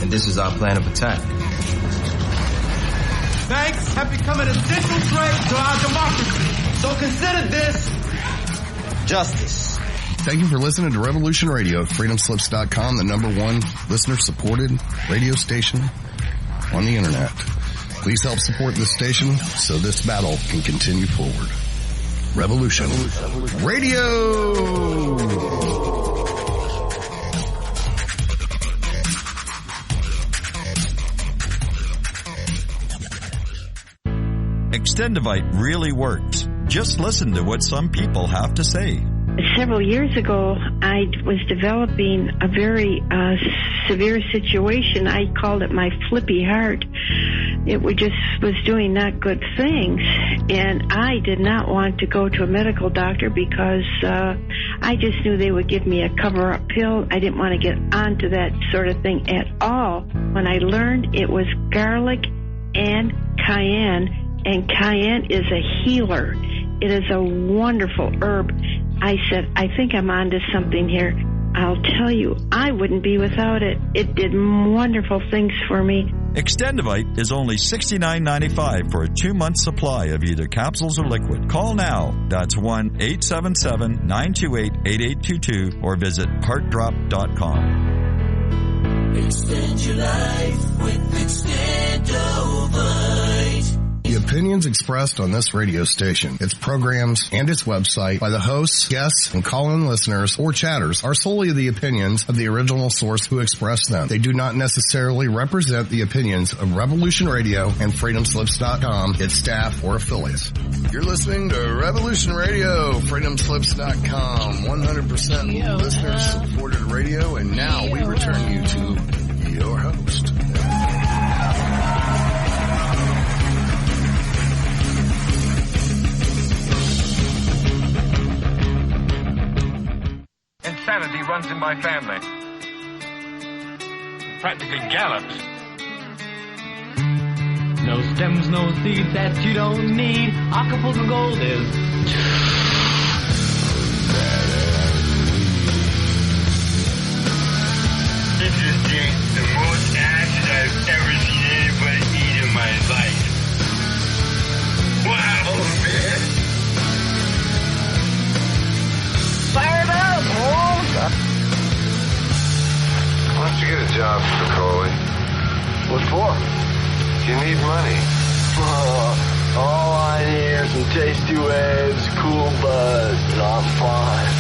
and this is our plan of attack. Banks have become an essential threat to our democracy. So consider this justice. Thank you for listening to Revolution Radio at freedomslips.com, the #1 listener-supported radio station on the internet. Please help support this station so this battle can continue forward. Revolution Radio! Extendivite really works. Just listen to what some people have to say. Several years ago, I was developing a very severe situation. I called it my flippy heart. It was doing not good things, and I did not want to go to a medical doctor because I just knew they would give me a cover-up pill. I didn't want to get onto that sort of thing at all. When I learned it was garlic and cayenne is a healer. It is a wonderful herb. I said, I think I'm onto something here. I'll tell you, I wouldn't be without it. It did wonderful things for me. Extendivite is only $69.95 for a 2-month supply of either capsules or liquid. Call now. That's 1-877-928-8822 or visit heartdrop.com. Extend your life with Extendivite. The opinions expressed on this radio station, its programs, and its website by the hosts, guests, and call-in listeners or chatters are solely the opinions of the original source who expressed them. They do not necessarily represent the opinions of Revolution Radio and freedomslips.com, its staff, or affiliates. You're listening to Revolution Radio, freedomslips.com, 100% listener-supported radio, and now we return you to your host. Insanity runs in my family. Practically gallops. No stems, no seeds that you don't need. Acapulco Gold is. This is the most acid I've ever seen anybody eat in my life. Wow, man. Fire it up, Holmes! Why don't you get a job, Spicoli? What for? You need money. All I need are some tasty waves, cool buzz, and I'm fine.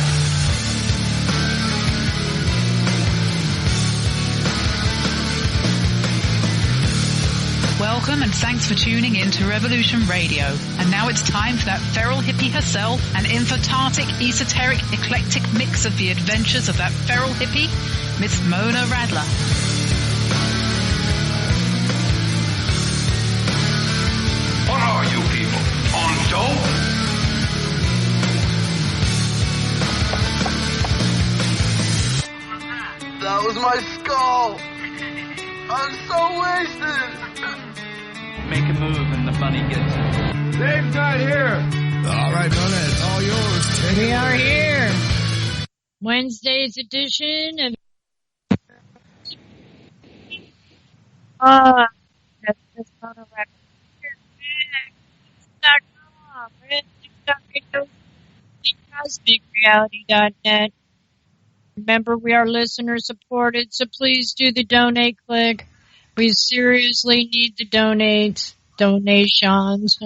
Welcome and thanks for tuning in to Revolution Radio. And now it's time for that feral hippie herself, an infantic, esoteric, eclectic mix of the adventures of that feral hippie, Miss Mona Radler. What are you people? On dope? That was my skull! I'm so wasted! Make a move and the money gets it. Dave's not here. All right, Mona, it's all yours. Take we are here. Wednesday's edition of that's just Mona Radler. CosmicReality.net. Remember, we are listener supported, so please do the donate click. We seriously need the donations.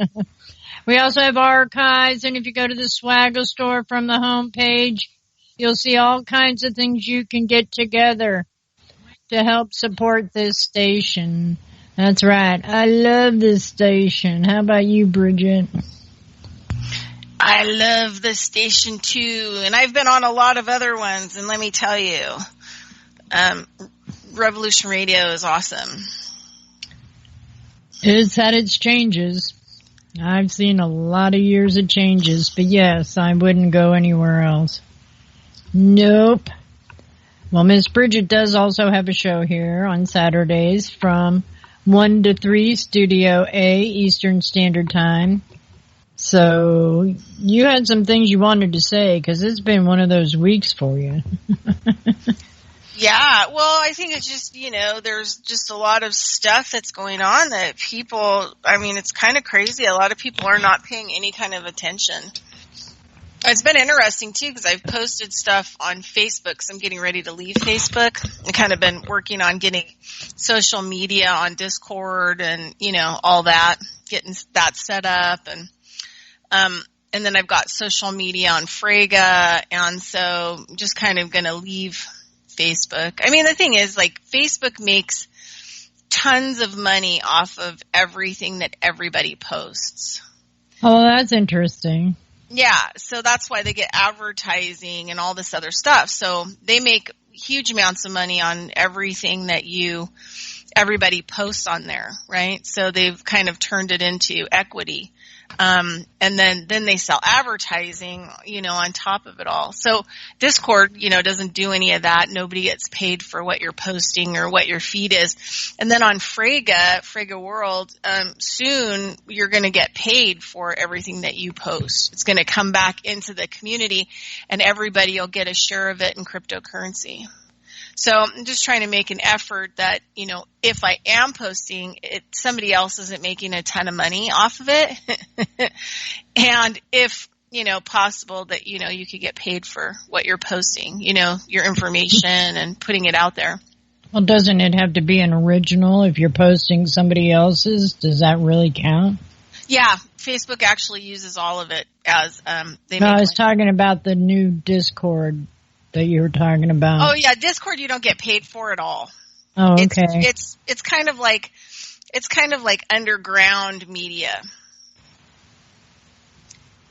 We also have archives, and if you go to the Swaggle store from the homepage, you'll see all kinds of things you can get together to help support this station. That's right. I love this station. How about you, Bridgette? I love this station too, and I've been on a lot of other ones, and let me tell you, Revolution Radio is awesome. It's had its changes. I've seen a lot of years of changes, but yes, I wouldn't go anywhere else. Nope. Well, Miss Bridgette does also have a show here on Saturdays from 1 to 3, Studio A, Eastern Standard Time. So you had some things you wanted to say, because it's been one of those weeks for you. Yeah, well, I think it's just, there's just a lot of stuff that's going on that people, it's kind of crazy. A lot of people are not paying any kind of attention. It's been interesting, too, because I've posted stuff on Facebook, because I'm getting ready to leave Facebook. I've kind of been working on getting social media on Discord and, all that, getting that set up. And then I've got social media on Frega, and so I'm just kind of going to leave Facebook. The thing is, Facebook makes tons of money off of everything that everybody posts. Oh, that's interesting. Yeah, so that's why they get advertising and all this other stuff. So they make huge amounts of money on everything that everybody posts on there, right? So they've kind of turned it into equity. And then they sell advertising, on top of it all. So Discord, doesn't do any of that. Nobody gets paid for what you're posting or what your feed is. And then on Frega World, soon you're going to get paid for everything that you post. It's going to come back into the community and everybody will get a share of it in cryptocurrency. So I'm just trying to make an effort that, if I am posting it, somebody else isn't making a ton of money off of it. And if, possible that, you could get paid for what you're posting, your information and putting it out there. Well, doesn't it have to be an original if you're posting somebody else's? Does that really count? Yeah, Facebook actually uses all of it as I was talking about the new Discord that you were talking about. Oh yeah, Discord you don't get paid for at all. Oh, okay. It's kind of like underground media.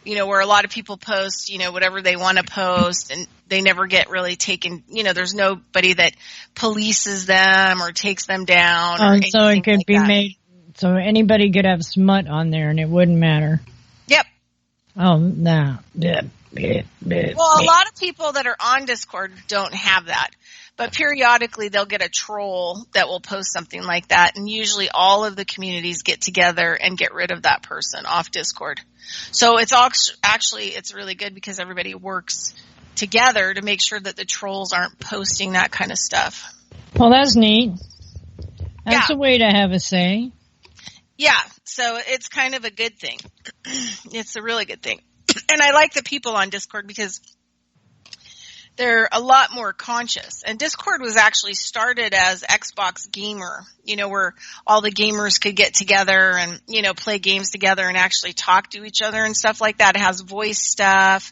Where a lot of people post, whatever they want to post, and they never get really taken. There's nobody that polices them or takes them down. So it could be made. So anybody could have smut on there, and it wouldn't matter. Yep. Oh no. Well, a lot of people that are on Discord don't have that, but periodically they'll get a troll that will post something like that, and usually all of the communities get together and get rid of that person off Discord. So it's it's really good because everybody works together to make sure that the trolls aren't posting that kind of stuff. Well, that's neat. That's a way to have a say. Yeah, so it's kind of a good thing. It's a really good thing. And I like the people on Discord because they're a lot more conscious. And Discord was actually started as Xbox Gamer, where all the gamers could get together and, play games together and actually talk to each other and stuff like that. It has voice stuff.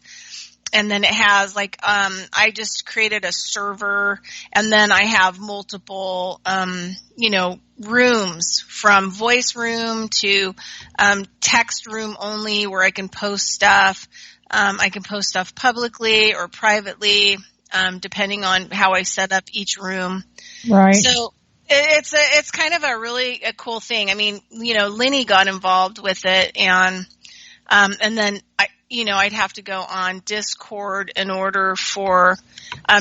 And then it has I just created a server, and then I have multiple, rooms from voice room to, text room only where I can post stuff. I can post stuff publicly or privately, depending on how I set up each room. Right. So it's kind of a cool thing. Lenny got involved with it, and then I'd have to go on Discord in order for,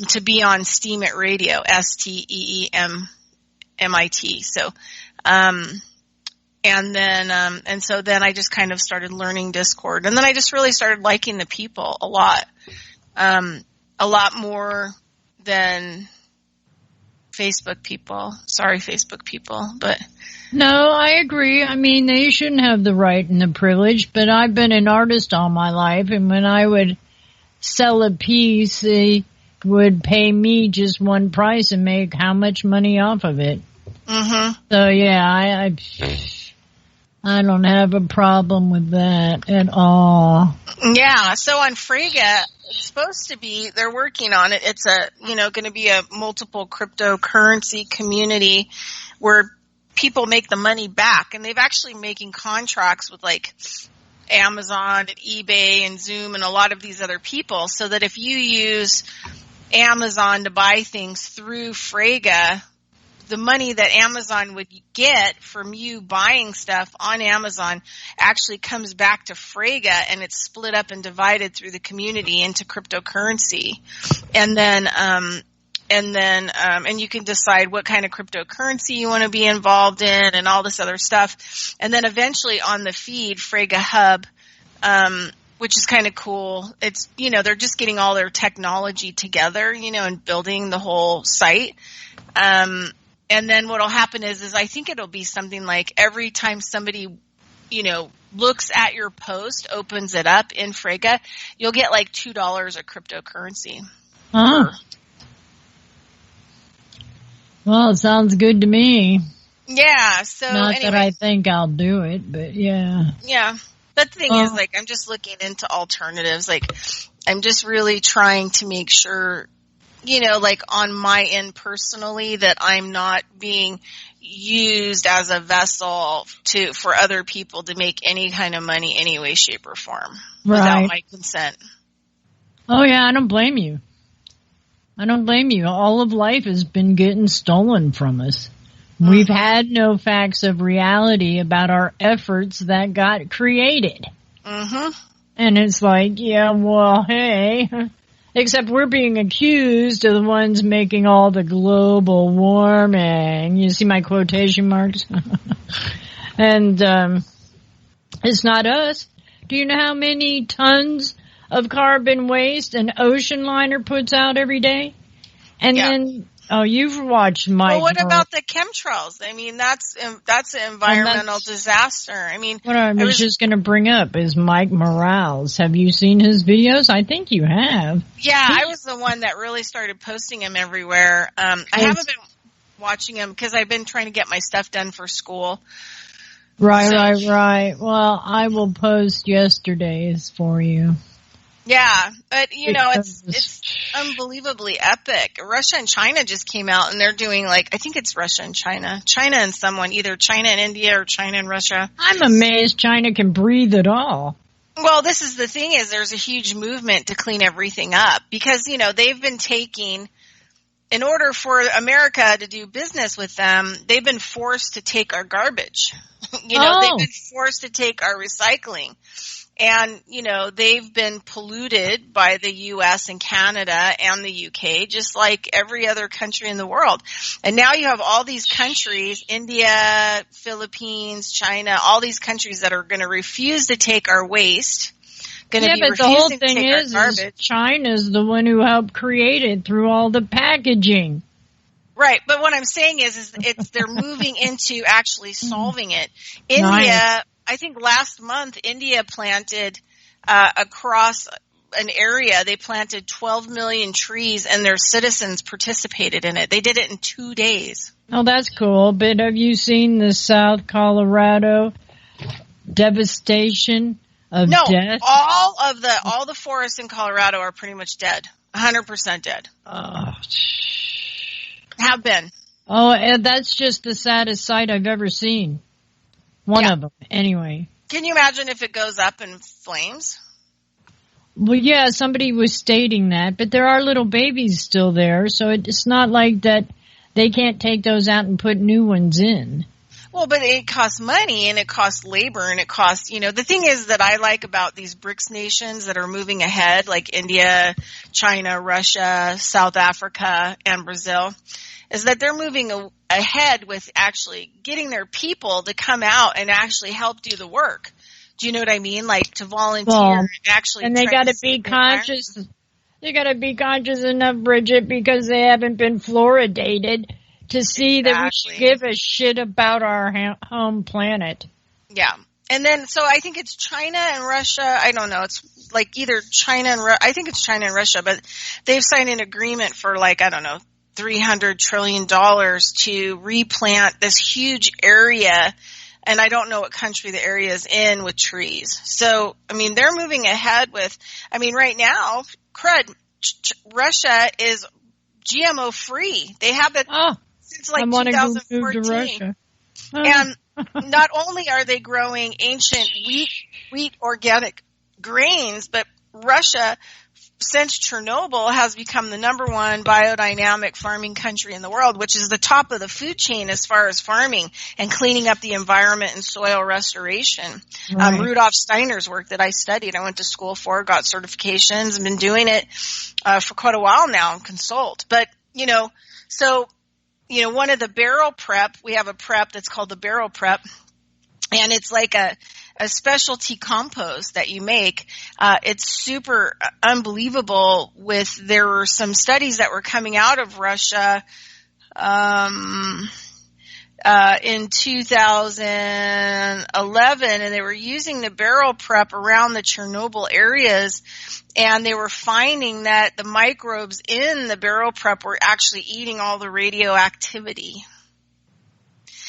to be on Steemit Radio, STEEMIT. So, so then I just kind of started learning Discord, and then I just really started liking the people a lot more than Facebook people. Sorry, Facebook people, but. No, I agree. They shouldn't have the right and the privilege, but I've been an artist all my life, and when I would sell a piece, they would pay me just one price and make how much money off of it. Mm-hmm. So yeah, I don't have a problem with that at all. Yeah, so on Frega, it's supposed to be, they're working on it. It's going to be a multiple cryptocurrency community where people make the money back, and they've actually making contracts with Amazon and eBay and Zoom and a lot of these other people, so that if you use Amazon to buy things through Frega, the money that Amazon would get from you buying stuff on Amazon actually comes back to Frega, and it's split up and divided through the community into cryptocurrency. And you can decide what kind of cryptocurrency you want to be involved in and all this other stuff. And then eventually on the feed, Frega Hub, which is kind of cool. It's, they're just getting all their technology together, and building the whole site. And then what'll happen is I think it'll be something like every time somebody, looks at your post, opens it up in Frege, you'll get like $2 of cryptocurrency. Oh. Well, it sounds good to me. Yeah, so not anyway. that I think I'll do it, but yeah. Yeah, but the thing is, like, I'm just looking into alternatives. Like, I'm just really trying to make sure, like on my end personally, that I'm not being used as a vessel for other people to make any kind of money, any way, shape, or form, without my consent. Oh yeah, I don't blame you. All of life has been getting stolen from us. We've had no facts of reality about our efforts that got created. Mm-hmm. And it's like, yeah, well, hey, except we're being accused of the ones making all the global warming. You see my quotation marks? And it's not us. Do you know how many tons of carbon waste an ocean liner puts out every day? And then, you've watched Mike. Well, what about the chemtrails? I mean, that's an environmental disaster. I mean, what I was just going to bring up is Mike Morales. Have you seen his videos? I think you have. Yeah, I was the one that really started posting him everywhere. I haven't been watching him because I've been trying to get my stuff done for school. Right. Well, I will post yesterday's for you. Yeah, but it's unbelievably epic. Russia and China just came out and they're doing I think it's Russia and China and someone, either China and India or China and Russia. I'm amazed China can breathe at all. Well, this is the thing is there's a huge movement to clean everything up because, they've been taking, in order for America to do business with them, they've been forced to take our garbage. They've been forced to take our recycling. And, they've been polluted by the U.S. and Canada and the U.K., just like every other country in the world. And now you have all these countries, India, Philippines, China, all these countries that are going to refuse to take our waste. But the whole thing is China's the one who helped create it through all the packaging. Right, but what I'm saying is they're moving into actually solving it. India, I think last month, India planted across an area, they planted 12 million trees and their citizens participated in it. They did it in 2 days. Oh, that's cool. But have you seen the South Colorado devastation of death? all the forests in Colorado are pretty much dead. 100% dead. Have been. Oh, and that's just the saddest sight I've ever seen. One of them, anyway. Can you imagine if it goes up in flames? Well, yeah, somebody was stating that, but there are little babies still there, so it's not like that they can't take those out and put new ones in. Well, but it costs money and it costs labor and it costs, the thing is that I like about these BRICS nations that are moving ahead, like India, China, Russia, South Africa, and Brazil, is that they're moving ahead with actually getting their people to come out and actually help do the work. Do you know what I mean? Like to volunteer and actually. And they got to be conscious. They got to be conscious enough, Bridgette, because they haven't been fluoridated to see that we should give a shit about our home planet. Yeah. And then, so I think it's China and Russia. I don't know. It's like either China and I think it's China and Russia, but they've signed an agreement for $300 trillion to replant this huge area, and I don't know what country the area is in, with trees. So, they're moving ahead with, right now, Russia is GMO free. They have it since 2014. Move to Russia. And not only are they growing ancient wheat organic grains, but Russia, since Chernobyl, has become the #1 biodynamic farming country in the world, which is the top of the food chain as far as farming and cleaning up the environment and soil restoration. Right. Rudolf Steiner's work that I studied, I went to school for, got certifications, and been doing it for quite a while now and consult. But, one of the barrel prep, we have a prep that's called the barrel prep, and it's like a a specialty compost that you make. It's super unbelievable. There were some studies that were coming out of Russia in 2011, and they were using the barrel prep around the Chernobyl areas, and they were finding that the microbes in the barrel prep were actually eating all the radioactivity.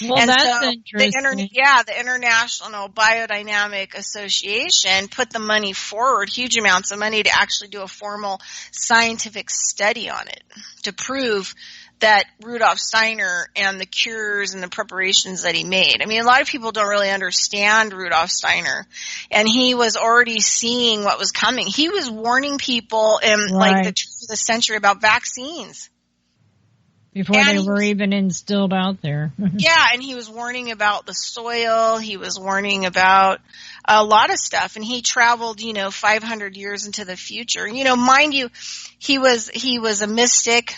Well, and that's so interesting. the International Biodynamic Association put the money forward, huge amounts of money, to actually do a formal scientific study on it to prove that Rudolf Steiner and the cures and the preparations that he made. I mean, a lot of people don't really understand Rudolf Steiner, and he was already seeing what was coming. He was warning people in like the turn of the century about vaccines. Before they were even instilled out there. Yeah, and he was warning about the soil. He was warning about a lot of stuff, and he traveled, 500 years into the future. Mind you, he was a mystic,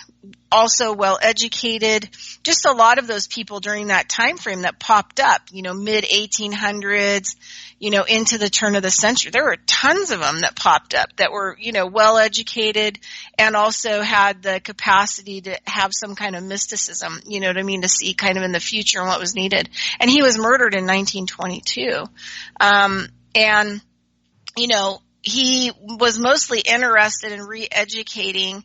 also well educated. Just a lot of those people during that time frame that popped up, mid 1800s, into the turn of the century. There were tons of them that popped up that were, well educated and also had the capacity to have some kind of mysticism, to see kind of in the future and what was needed. And he was murdered in 1922. He was mostly interested in re-educating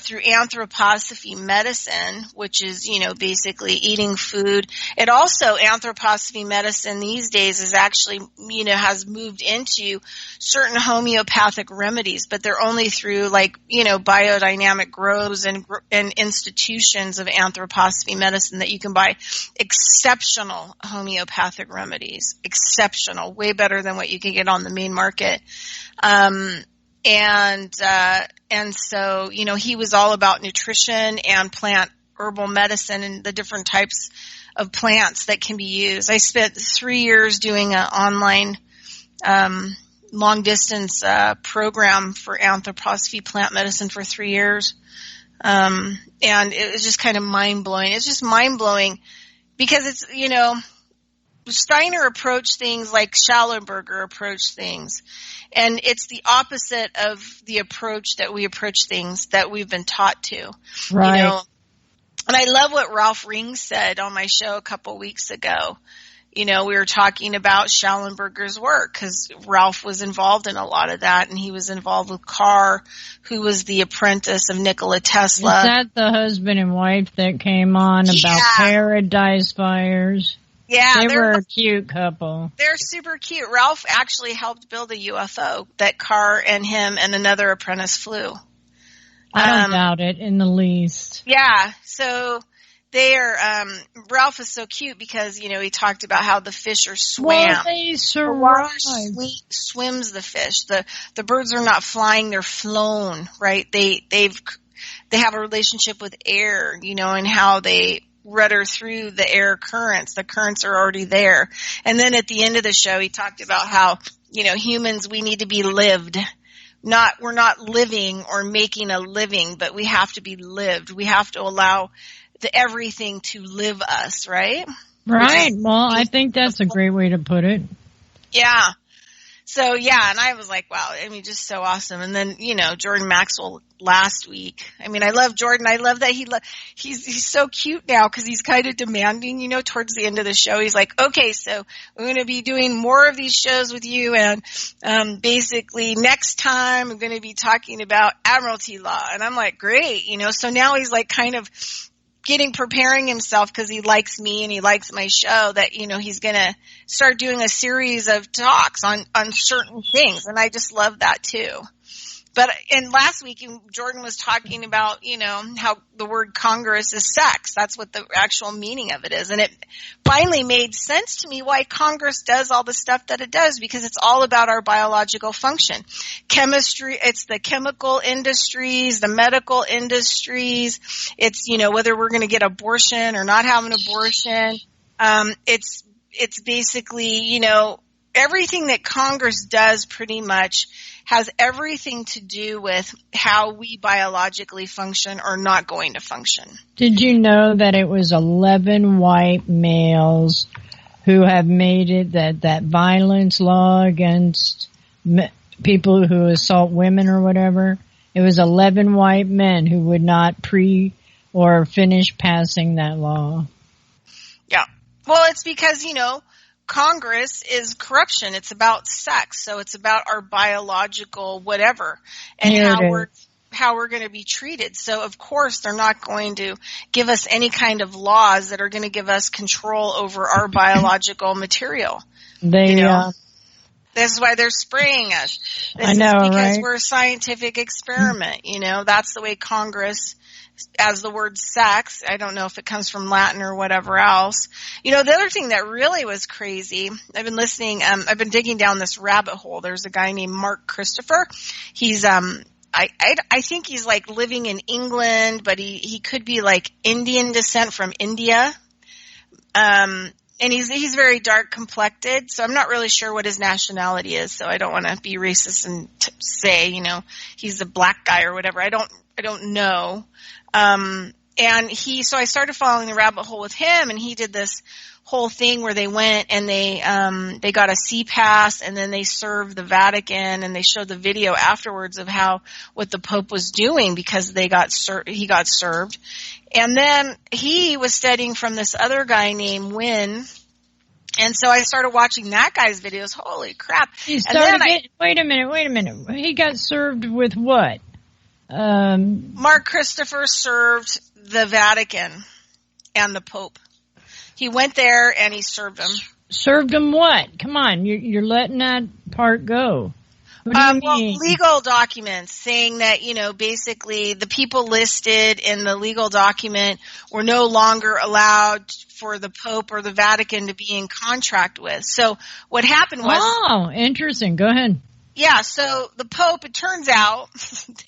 through anthroposophy medicine, which is, basically eating food. It also, anthroposophy medicine these days is actually, has moved into certain homeopathic remedies, but they're only through biodynamic grows and institutions of anthroposophy medicine that you can buy exceptional homeopathic remedies. Exceptional. Way better than what you can get on the main market. And so, he was all about nutrition and plant herbal medicine and the different types of plants that can be used. I spent 3 years doing an online, long distance, program for anthroposophy plant medicine for 3 years. And it was just kind of mind blowing. It's just mind blowing because it's, Steiner approached things like Schallenberger approached things. And it's the opposite of the approach that we approach things that we've been taught to. Right. And I love what Ralph Ring said on my show a couple weeks ago. We were talking about Schallenberger's work because Ralph was involved in a lot of that, and he was involved with Carr, who was the apprentice of Nikola Tesla. Is that the husband and wife that came on about Paradise Fires? Yeah, they were a cute couple. They're super cute. Ralph actually helped build a UFO that Carr and him and another apprentice flew. I don't doubt it in the least. Yeah, so Ralph is so cute because, he talked about how the fish are swam. Well, they survive. The water swims the fish. The birds are not flying, they're flown, right? They have a relationship with air, and how they rudder through the air currents. The currents are already there. And then at the end of the show, he talked about how, humans, we need to be lived. We're not living or making a living, but we have to be lived. We have to allow everything to live us, right? Right. Well, I think that's a great way to put it. Yeah. So, yeah, and I was like, wow, just so awesome. And then, Jordan Maxwell last week. I love Jordan. I love that he's so cute now because he's kind of demanding, towards the end of the show. He's like, okay, so we're going to be doing more of these shows with you. And basically next time I'm going to be talking about Admiralty law. And I'm like, great, so now he's like kind of preparing himself because he likes me and he likes my show that, he's going to start doing a series of talks on certain things. And I just love that too. And last week, Jordan was talking about, how the word Congress is sex. That's what the actual meaning of it is. And it finally made sense to me why Congress does all the stuff that it does, because it's all about our biological function. Chemistry, it's the chemical industries, the medical industries. It's, whether we're going to get abortion or not have an abortion. It's basically, everything that Congress does pretty much has everything to do with how we biologically function or not going to function. Did you know that it was 11 white males who have made it that violence law against people who assault women or whatever. It was 11 white men who would not or finish passing that law. Yeah. Well, it's because, Congress is corruption. It's about sex. So it's about our biological whatever and how we're going to be treated. So of course they're not going to give us any kind of laws that are going to give us control over our biological material. This is why they're spraying us. This is because we're a scientific experiment. That's the way Congress, as the word sex, I don't know if it comes from Latin or whatever else. The other thing that really was crazy, I've been listening, I've been digging down this rabbit hole. There's a guy named Mark Christopher. He's, I think he's like living in England, but he could be like Indian descent from India. And he's very dark complected, so I'm not really sure what his nationality is, so I don't want to be racist and say, he's a black guy or whatever. I don't know. So I started following the rabbit hole with him, and he did this whole thing where they went and they got a sea pass, and then they served the Vatican, and they showed the video afterwards of what the Pope was doing because he got served. And then he was studying from this other guy named Wynn. And so I started watching that guy's videos. Holy crap. Wait a minute. He got served with what? Mark Christopher served the Vatican and the Pope. He went there and he served them. Served them what? Come on, you're letting that part go. What do you mean? Well, legal documents saying that, basically the people listed in the legal document were no longer allowed for the Pope or the Vatican to be in contract with. So what happened was... Oh, interesting. Go ahead. Yeah, so the Pope, it turns out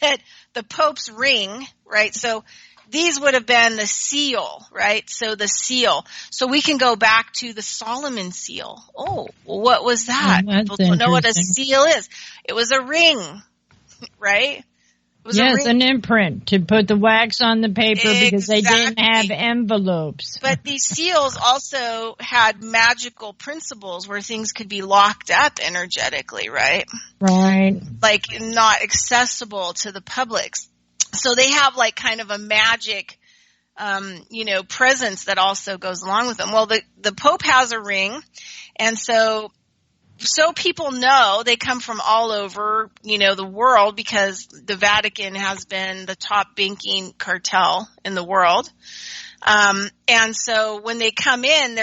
that the Pope's ring, right, so these would have been the seal, right, so the seal. So we can go back to the Solomon seal. Oh, well, what was that? People don't know what a seal is. It was a ring, right? Yes, an imprint to put the wax on the paper because they didn't have envelopes. But these seals also had magical principles where things could be locked up energetically, right? Right. Like not accessible to the public. So they have like kind of a magic, presence that also goes along with them. Well, the Pope has a ring, and so people know, they come from all over, the world, because the Vatican has been the top banking cartel in the world. And so when they come in,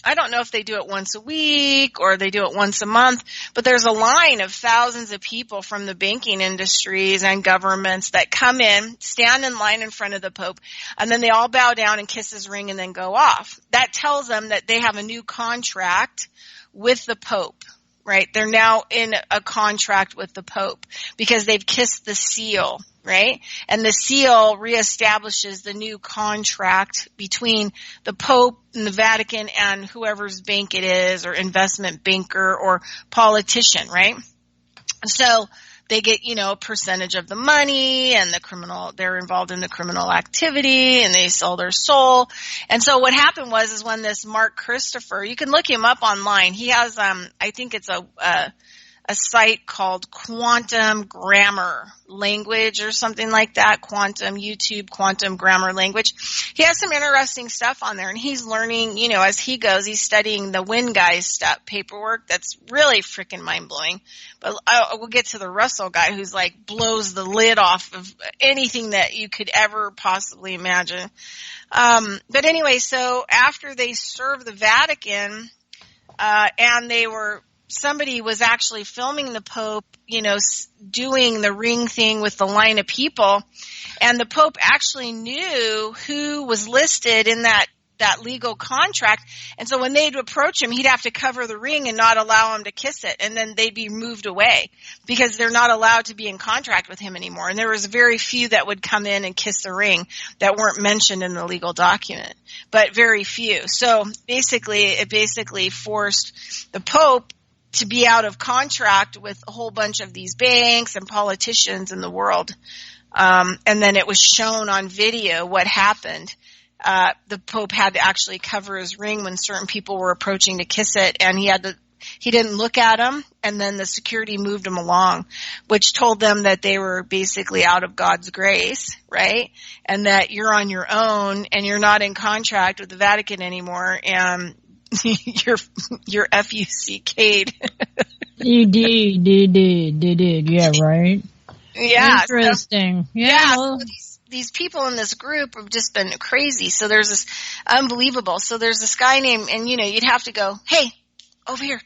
I don't know if they do it once a week or they do it once a month, but there's a line of thousands of people from the banking industries and governments that come in, stand in line in front of the Pope, and then they all bow down and kiss his ring and then go off. That tells them that they have a new contract with the Pope, right? They're now in a contract with the Pope because they've kissed the seal, right? And the seal reestablishes the new contract between the Pope and the Vatican and whoever's bank it is, or investment banker or politician, right? So they get, a percentage of the money, and they're involved in the criminal activity, and they sell their soul. And so what happened is when this Mark Christopher, you can look him up online. He has, I think it's a site called Quantum Grammar Language or something like that. YouTube Quantum Grammar Language. He has some interesting stuff on there, and he's learning, as he goes, he's studying the Wynn guy's paperwork. That's really freaking mind blowing. But we'll get to the Russell guy, who's like blows the lid off of anything that you could ever possibly imagine. But anyway, so after they served the Vatican, and somebody was actually filming the Pope, doing the ring thing with the line of people. And the Pope actually knew who was listed in that legal contract. And so when they'd approach him, he'd have to cover the ring and not allow him to kiss it. And then they'd be moved away because they're not allowed to be in contract with him anymore. And there was very few that would come in and kiss the ring that weren't mentioned in the legal document, but very few. So it forced the Pope to be out of contract with a whole bunch of these banks and politicians in the world. And then it was shown on video what happened. the Pope had to actually cover his ring when certain people were approaching to kiss it, and he didn't look at them, and then the security moved him along, which told them that they were basically out of God's grace, right? And that you're on your own and you're not in contract with the Vatican anymore, and you're FUCK'd. You did. Yeah, right? Yeah. Interesting. So these people in this group have just been crazy. So there's this unbelievable. So there's this guy named, and you'd have to go, hey, over here.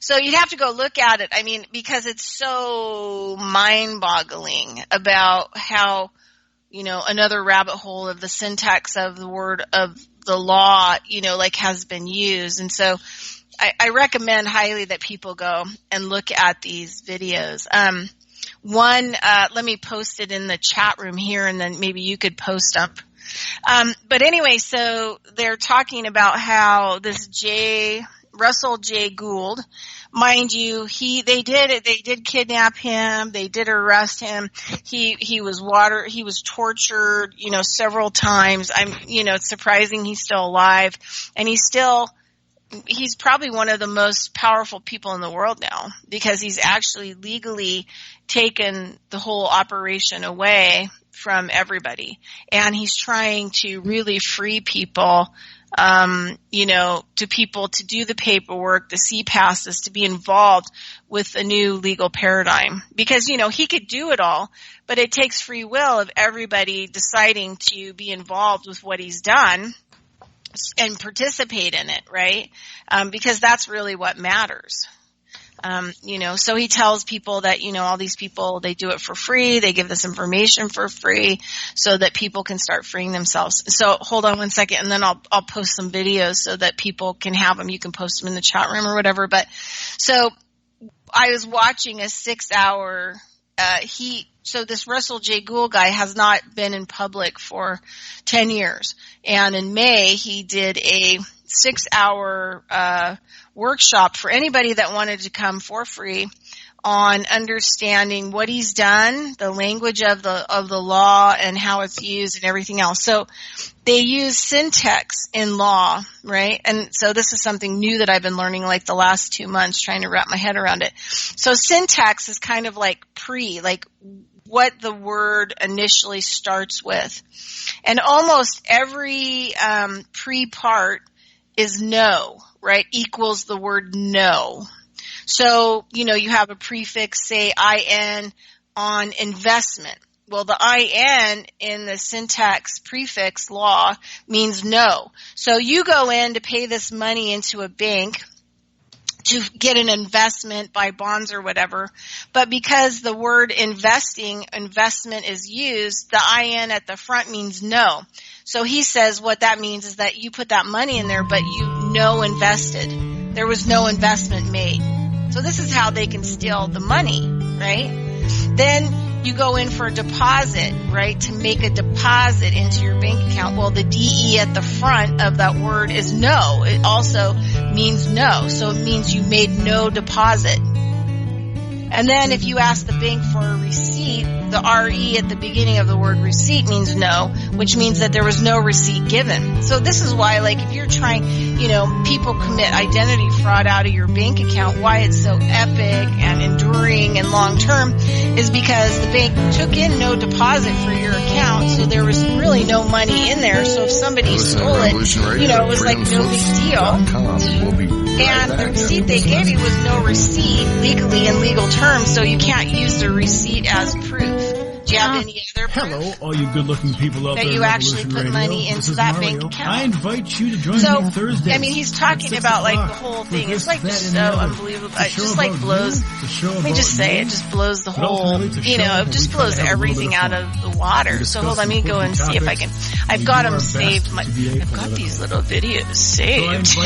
So you'd have to go look at it. I mean, because it's so mind-boggling about how, another rabbit hole of the syntax of the word of the law, has been used. And so I recommend highly that people go and look at these videos. One, let me post it in the chat room here, and then maybe you could post up. But anyway, so they're talking about how this Russell J. Gould, mind you, they did kidnap him, they did arrest him, he was tortured, several times. It's surprising he's still alive, and he's probably one of the most powerful people in the world now, because he's actually legally taken the whole operation away from everybody, and he's trying to really free people, to people to do the paperwork, the C-passes, to be involved with a new legal paradigm. Because, he could do it all, but it takes free will of everybody deciding to be involved with what he's done and participate in it, right? Because that's really what matters. So he tells people that, all these people, they do it for free. They give this information for free so that people can start freeing themselves. So hold on one second, and then I'll post some videos so that people can have them. You can post them in the chat room or whatever. But so I was watching a 6-hour, so this Russell J. Gould guy has not been in public for 10 years. And in May, he did a 6-hour, workshop for anybody that wanted to come for free on understanding what he's done, the language of the law and how it's used and everything else. So they use syntax in law, right? And so this is something new that I've been learning like the last 2 months, trying to wrap my head around it. So syntax is kind of like what the word initially starts with. And almost every pre-part is no, right? Equals the word no. So, you have a prefix, say IN on investment. Well, the IN in the syntax prefix law means no. So you go in to pay this money into a bank to get an investment, buy bonds or whatever. But because the word investment is used, the IN at the front means no. So he says what that means is that you put that money in there, but you invested. There was no investment made. So this is how they can steal the money, right? Then you go in for a deposit, right, to make a deposit into your bank account. Well, the DE at the front of that word is no. It also means no. So it means you made no deposit. And then if you ask the bank for a receipt, the RE at the beginning of the word receipt means no, which means that there was no receipt given. So this is why, if you're trying, people commit identity fraud out of your bank account, why it's so epic and enduring and long-term is because the bank took in no deposit for your account, so there was really no money in there. So if somebody stole it, it was like no big deal. And the receipt they gave you was no receipt legally in legal terms, so you can't use the receipt as proof. Do you have any other proof? Hello, all you good-looking people out there. That you actually put money into that bank account. I invite you to join me Thursday. He's talking about the whole thing. It's just so unbelievable. It just blows. Let me just say, it just blows the whole. It just blows everything out of the water. So hold on, let me go and see if I can. I've got them saved. I've got these little videos saved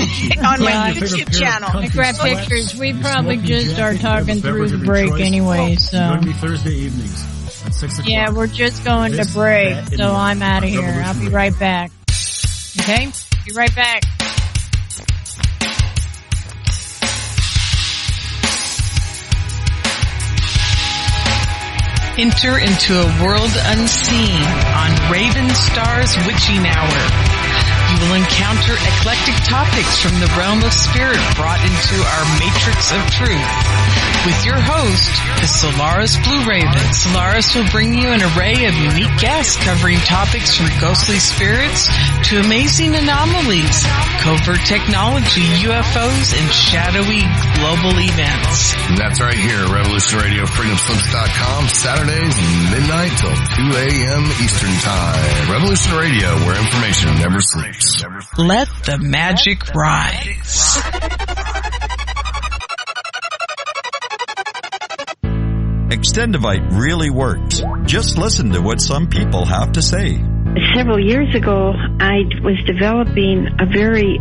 on my YouTube channel. I grab pictures. We probably just are talking through the break anyway. So join me Thursday evenings. 6 o'clock. Yeah, we're just going to break, so I'm out of here. I'll be right back. Okay? Be right back. Enter into a world unseen on Raven Star's Witching Hour. You will encounter eclectic topics from the realm of spirit brought into our matrix of truth. With your host, the Solaris Blue Raven. Solaris will bring you an array of unique guests covering topics from ghostly spirits to amazing anomalies, covert technology, UFOs, and shadowy global events. And that's right here, Revolution Radio, freedomslips.com, Saturdays, midnight till 2 a.m. Eastern Time. Revolution Radio, where information never sleeps. Let the magic rise. Extendivite really works. Just listen to what some people have to say. Several years ago, I was developing a very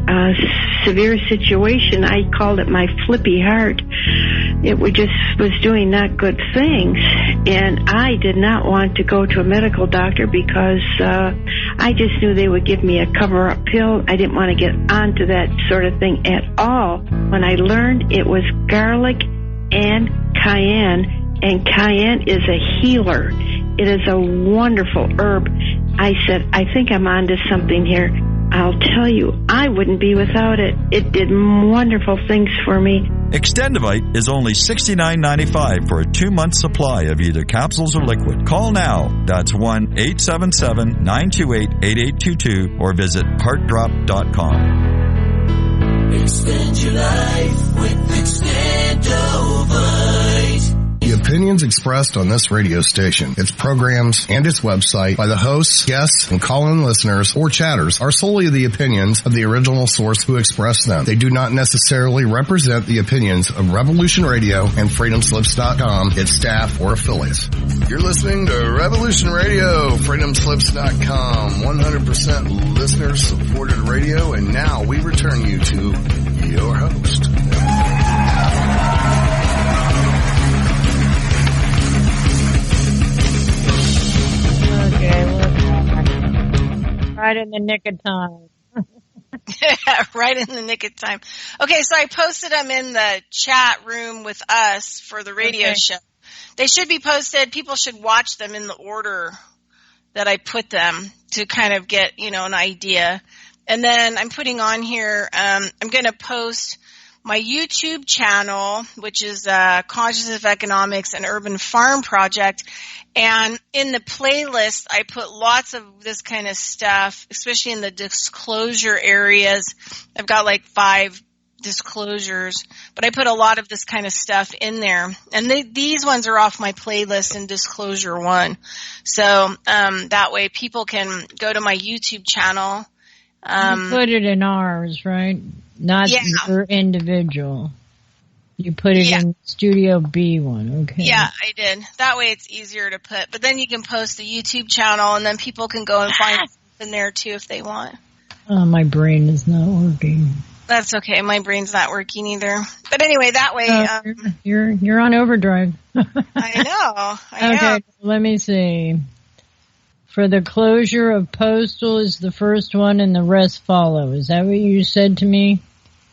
severe situation. I called it my flippy heart. It was doing not good things, and I did not want to go to a medical doctor because I just knew they would give me a cover-up pill. I didn't want to get onto that sort of thing at all. When I learned it was garlic and cayenne is a healer. It is a wonderful herb. I said, I think I'm onto something here. I'll tell you, I wouldn't be without it. It did wonderful things for me. Extendivite is only $69.95 for a 2-month supply of either capsules or liquid. Call now. That's 1-877-928-8822 or visit heartdrop.com. Extend your life with Extendivite. The opinions expressed on this radio station, its programs, and its website by the hosts, guests, and call-in listeners or chatters are solely the opinions of the original source who expressed them. They do not necessarily represent the opinions of Revolution Radio and freedomslips.com, its staff, or affiliates. You're listening to Revolution Radio, freedomslips.com, 100% listener-supported radio, and now we return you to your host. Right in the nick of time. Right in the nick of time. Okay, so I posted them in the chat room with us for the radio show. They should be posted. People should watch them in the order that I put them to kind of get, an idea. And then I'm putting on here, I'm going to post my YouTube channel, which is Consciousness of Economics and Urban Farm Project. And in the playlist, I put lots of this kind of stuff, especially in the disclosure areas. I've got like 5 disclosures, but I put a lot of this kind of stuff in there. And these ones are off my playlist in Disclosure 1. So that way people can go to my YouTube channel. You put it in ours, right? Not your individual. You put it in Studio B one, okay? Yeah, I did. That way it's easier to put. But then you can post the YouTube channel, and then people can go and find something there too if they want. Oh, my brain is not working. That's okay. My brain's not working either. But anyway, that way you're on overdrive. I know. Okay, let me see. For the closure of Postal is the first one, and the rest follow. Is that what you said to me?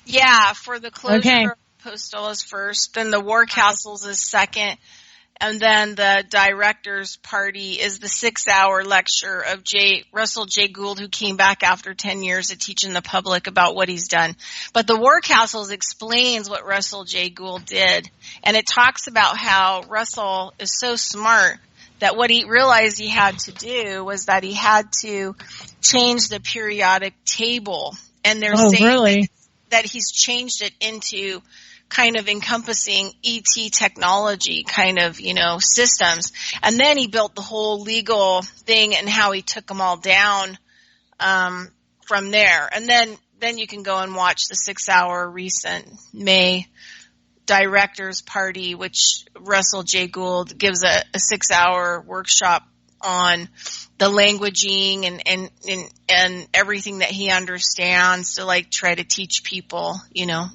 Yeah, for the closure of Postal is first, then the War Castles is second, and then the Directors Party is the 6-hour lecture of Russell J. Gould, who came back after 10 years of teaching the public about what he's done. But the War Castles explains what Russell J. Gould did, and it talks about how Russell is so smart that what he realized he had to do was that he had to change the periodic table, and they're saying that he's changed it into kind of encompassing ET technology kind of, systems. And then he built the whole legal thing and how he took them all down from there. And then you can go and watch the 6-hour recent May Directors Party, which Russell J. Gould gives a 6-hour workshop on the languaging and everything that he understands to try to teach people,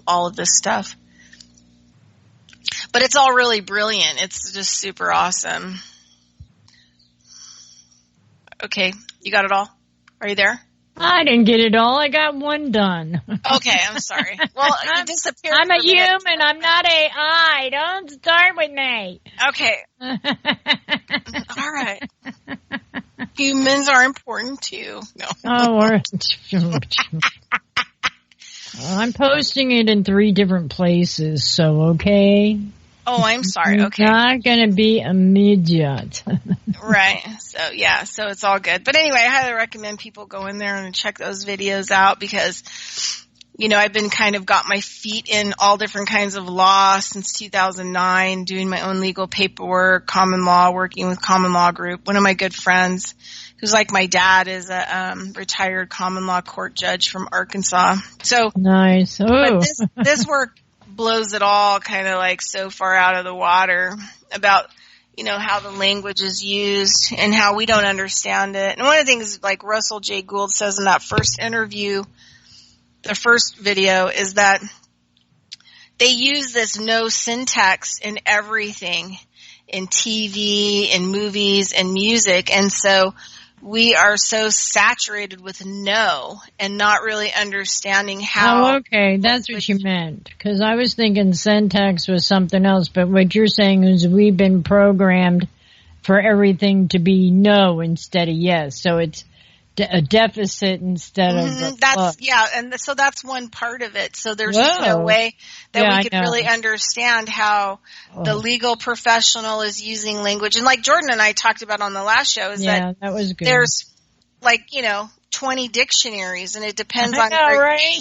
all of this stuff. But it's all really brilliant. It's just super awesome. Okay, you got it all? Are you there? I didn't get it all. I got one done. Okay, I'm sorry. Well, you disappeared. I'm a human. I'm not AI. Don't start with me. Okay. All right. Humans are important too. No. Oh, I'm posting it in 3 different places, so okay? Oh, I'm sorry. Okay. It's not going to be immediate. Right. So, yeah. So it's all good. But anyway, I highly recommend people go in there and check those videos out because, you know, I've been kind of got my feet in all different kinds of law since 2009, doing my own legal paperwork, common law, working with Common Law Group. One of my good friends, who's like my dad, is a retired common law court judge from Arkansas. So nice. But this work blows it all kind of like so far out of the water about, you know, how the language is used and how we don't understand it. And one of the things like Russell J. Gould says in that first interview, the first video, is that they use this no syntax in everything, in TV, in movies, and music. And so we are so saturated with no and not really understanding how. Oh, okay. That's what you meant. Because I was thinking syntax was something else. But what you're saying is we've been programmed for everything to be no instead of yes. So it's a deficit instead of that's and so that's one part of it. So there's just no way that we could really understand how the legal professional is using language. And like Jordan and I talked about on the last show is that was good. There's 20 dictionaries, and it depends on right?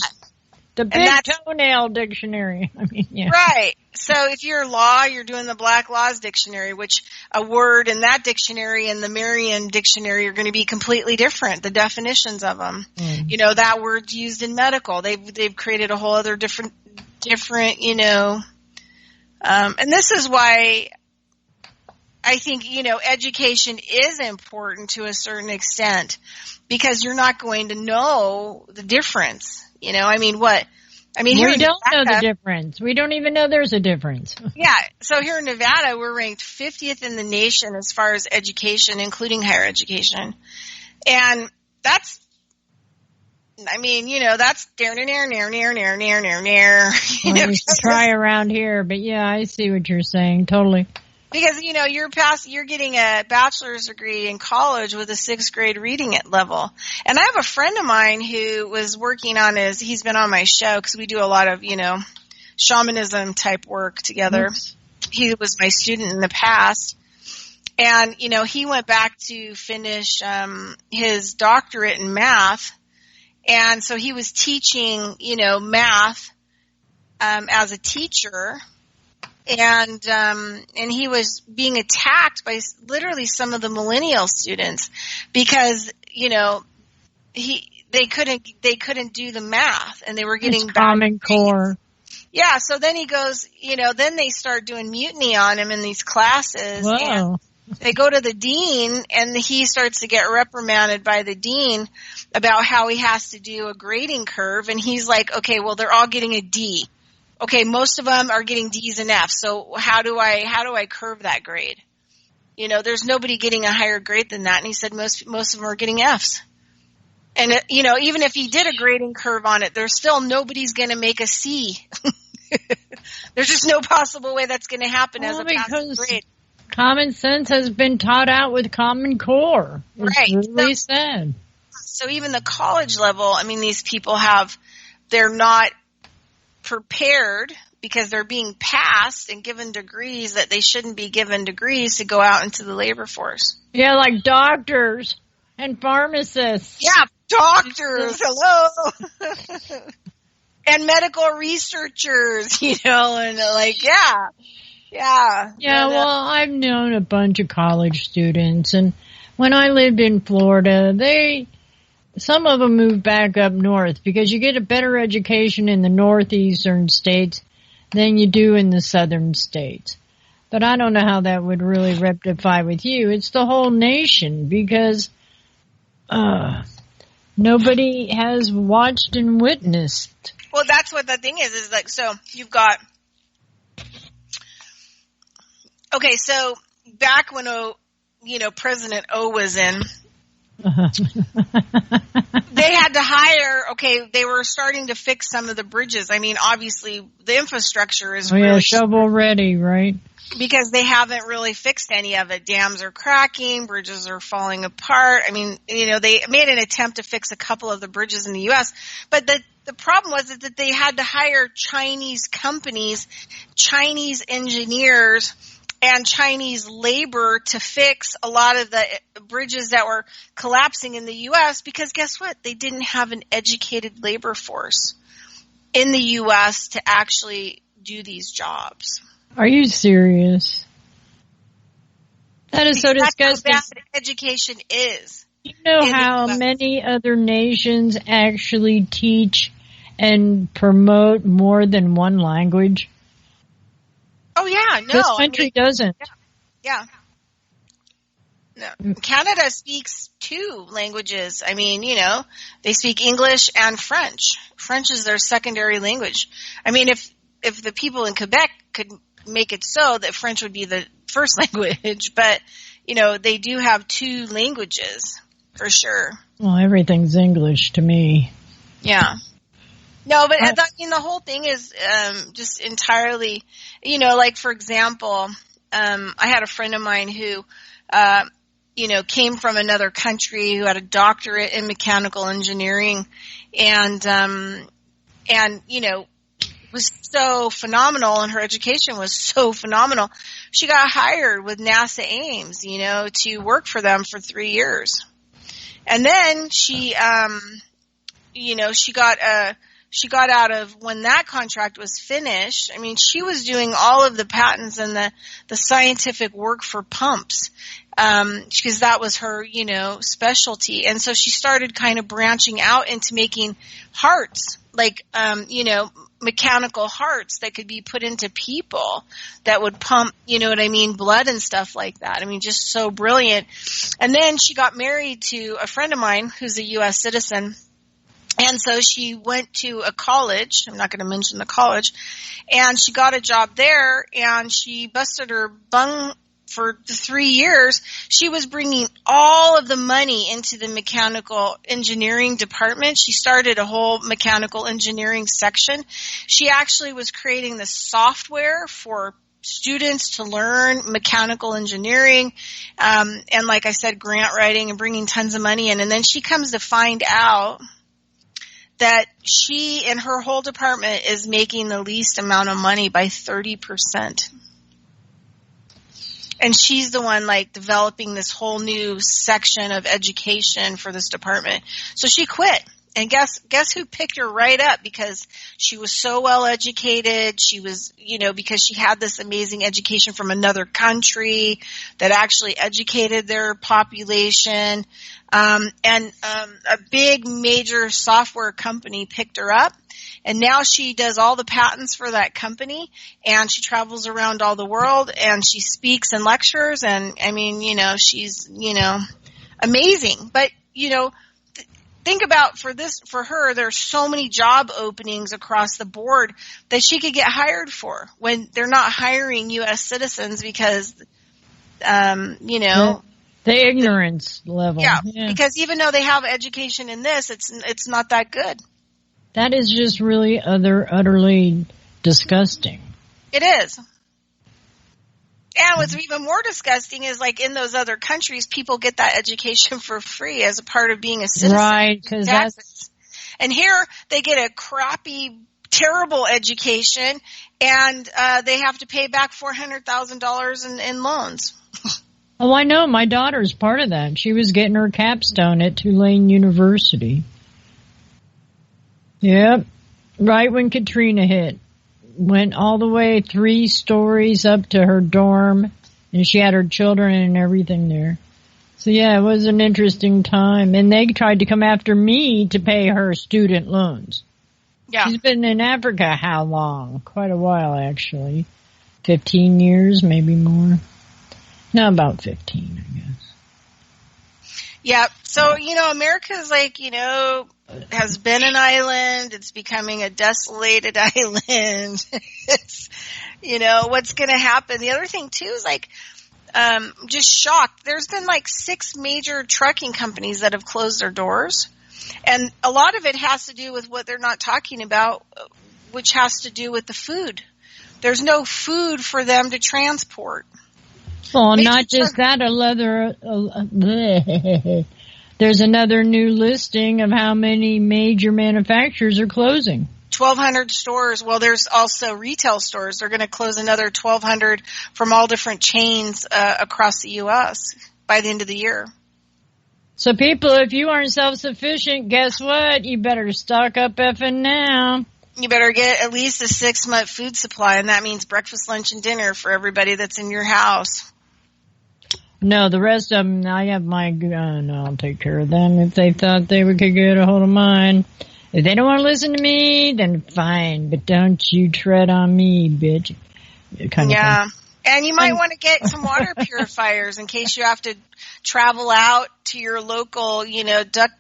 The big toenail dictionary. I mean, Right. So if you're law, you're doing the Black Laws Dictionary, which a word in that dictionary and the Merriam Dictionary are going to be completely different, the definitions of them. You know, that word's used in medical. They've created a whole other different, you know, and this is why I think, you know, education is important to a certain extent because you're not going to know the difference. You know, I mean, we don't know the difference. We don't even know there's a difference. Yeah. So here in Nevada, we're ranked 50th in the nation as far as education, including higher education. And that's, I mean, you know, that's near. You know, try around here, but yeah, I see what you're saying. Totally. Because, you know, you're getting a bachelor's degree in college with a 6th grade reading level. And I have a friend of mine who was working on he's been on my show because we do a lot of, you know, shamanism type work together. He was my student in the past. And, you know, he went back to finish his doctorate in math. And so he was teaching, you know, math as a teacher. And he was being attacked by literally some of the millennial students because, you know, they couldn't do the math and they were getting Common Core. Yeah. So then he goes, you know, then they start doing mutiny on him in these classes. Whoa. And they go to the dean and he starts to get reprimanded by the dean about how he has to do a grading curve. And he's like, okay, well, they're all getting a D. Okay, most of them are getting D's and F's. So how do I curve that grade? You know, there's nobody getting a higher grade than that. And he said most of them are getting F's. And you know, even if he did a grading curve on it, there's still nobody's going to make a C. There's just no possible way that's going to happen as a passing grade. Common sense has been taught out with Common Core. It's really sad. So even the college level, I mean, these people they're not prepared because they're being passed and given degrees that they shouldn't be given degrees to go out into the labor force. Yeah, like doctors and pharmacists. Yeah, doctors. Hello. And medical researchers, you know, and like, yeah. Yeah, well, I've known a bunch of college students, and when I lived in Florida, some of them moved back up north because you get a better education in the northeastern states than you do in the southern states. But I don't know how that would really rectify with you. It's the whole nation because nobody has watched and witnessed. Well, that's what the thing is like, so you've got, okay, so back when, you know, President O was in, They had to hire, they were starting to fix some of the bridges. I mean, obviously, the infrastructure is really shovel ready, right? Because they haven't really fixed any of it. Dams are cracking, bridges are falling apart. I mean, they made an attempt to fix a couple of the bridges in the U.S., but the problem was that they had to hire Chinese companies, Chinese engineers, and Chinese labor to fix a lot of the bridges that were collapsing in the U.S. because guess what? They didn't have an educated labor force in the U.S. to actually do these jobs. Are you serious? That is so disgusting. That's how bad education is. You know how many other nations actually teach and promote more than one language? Oh, yeah, no. This country doesn't. Yeah. No. Canada speaks 2 languages. I mean, they speak English and French. French is their secondary language. I mean, if the people in Quebec could make it so that French would be the first language, but, they do have 2 languages for sure. Well, everything's English to me. Yeah. No, but the whole thing is just entirely, like, for example, I had a friend of mine who, came from another country, who had a doctorate in mechanical engineering and was so phenomenal, and her education was so phenomenal. She got hired with NASA Ames, to work for them for 3 years. And then she got out of, when that contract was finished, I mean, she was doing all of the patents and the scientific work for pumps, because that was her, specialty. And so she started kind of branching out into making hearts, like, mechanical hearts that could be put into people that would pump, blood and stuff like that. I mean, just so brilliant. And then she got married to a friend of mine who's a U.S. citizen. And so she went to a college, I'm not going to mention the college, and she got a job there, and she busted her bung for the 3 years. She was bringing all of the money into the mechanical engineering department. She started a whole mechanical engineering section. She actually was creating the software for students to learn mechanical engineering, and like I said, grant writing and bringing tons of money in. And then she comes to find out that she and her whole department is making the least amount of money by 30%. And she's the one, like, developing this whole new section of education for this department. So she quit. And guess who picked her right up, because she was so well educated. She was, because she had this amazing education from another country that actually educated their population. And a big major software company picked her up, and now she does all the patents for that company, and she travels around all the world, and she speaks and lectures, and I mean, she's, amazing. But, think about for her, there's so many job openings across the board that she could get hired for when they're not hiring U.S. citizens because, the ignorance level. Yeah, because even though they have education in this, it's not that good. That is just really utterly disgusting. It is. And what's even more disgusting is, like, in those other countries, people get that education for free as a part of being a citizen. Right, because that's... And here, they get a crappy, terrible education, and they have to pay back $400,000 in loans. Oh, I know. My daughter's part of that. She was getting her capstone at Tulane University. Yep. Right when Katrina hit. Went all the way 3 stories up to her dorm, and she had her children and everything there. So, yeah, it was an interesting time. And they tried to come after me to pay her student loans. Yeah. She's been in Africa how long? Quite a while, actually. 15 years, maybe more. No, about 15, I guess. Yeah. So, America's like, has been an island. It's becoming a desolated island. It's, what's going to happen. The other thing, too, is like, just shocked. There's been like 6 major trucking companies that have closed their doors. And a lot of it has to do with what they're not talking about, which has to do with the food. There's no food for them to transport. Well, not just that, there's another new listing of how many major manufacturers are closing. 1,200 stores. Well, there's also retail stores. They're going to close another 1,200 from all different chains across the U.S. by the end of the year. So people, if you aren't self-sufficient, guess what? You better stock up effing now. You better get at least a 6-month food supply, and that means breakfast, lunch, and dinner for everybody that's in your house. No, the rest of them, I have my, no, I'll take care of them if they thought they could get a hold of mine. If they don't want to listen to me, then fine, but don't you tread on me, bitch. Kind of thing. And you might want to get some water purifiers in case you have to travel out to your local, duck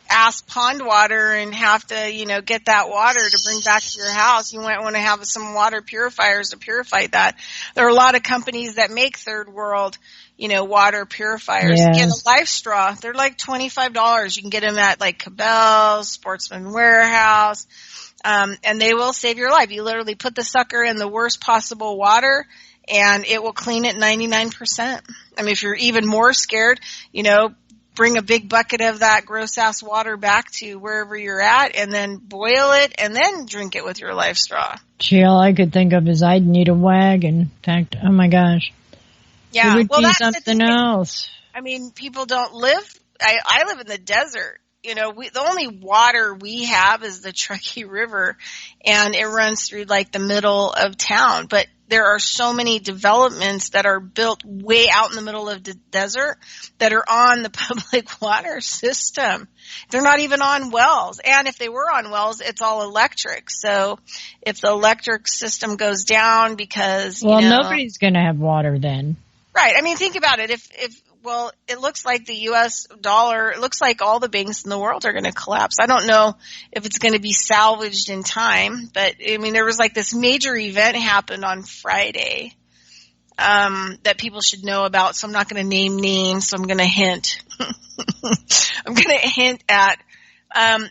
ass pond water and have to, get that water to bring back to your house. You might want to have some water purifiers to purify that. There are a lot of companies that make third world, water purifiers. Yes. Get a Life Straw. They're like $25. You can get them at like Cabela's, Sportsman Warehouse, and they will save your life. You literally put the sucker in the worst possible water, and it will clean it 99%. I mean, if you're even more scared, bring a big bucket of that gross-ass water back to wherever you're at, and then boil it, and then drink it with your Life Straw. Gee, all I could think of is I'd need a wagon. In fact, oh my gosh. Yeah, it would be something else. I mean, people don't live. I live in the desert. The only water we have is the Truckee River, and it runs through like the middle of town. But there are so many developments that are built way out in the middle of the desert that are on the public water system. They're not even on wells. And if they were on wells, it's all electric. So if the electric system goes down because, nobody's going to have water then. Right. I mean, think about it. Well, it looks like the U.S. dollar, it looks like all the banks in the world are going to collapse. I don't know if it's going to be salvaged in time, but I mean, there was like this major event happened on Friday, that people should know about. So I'm not going to name names. So I'm going to hint. I'm going to hint at, I've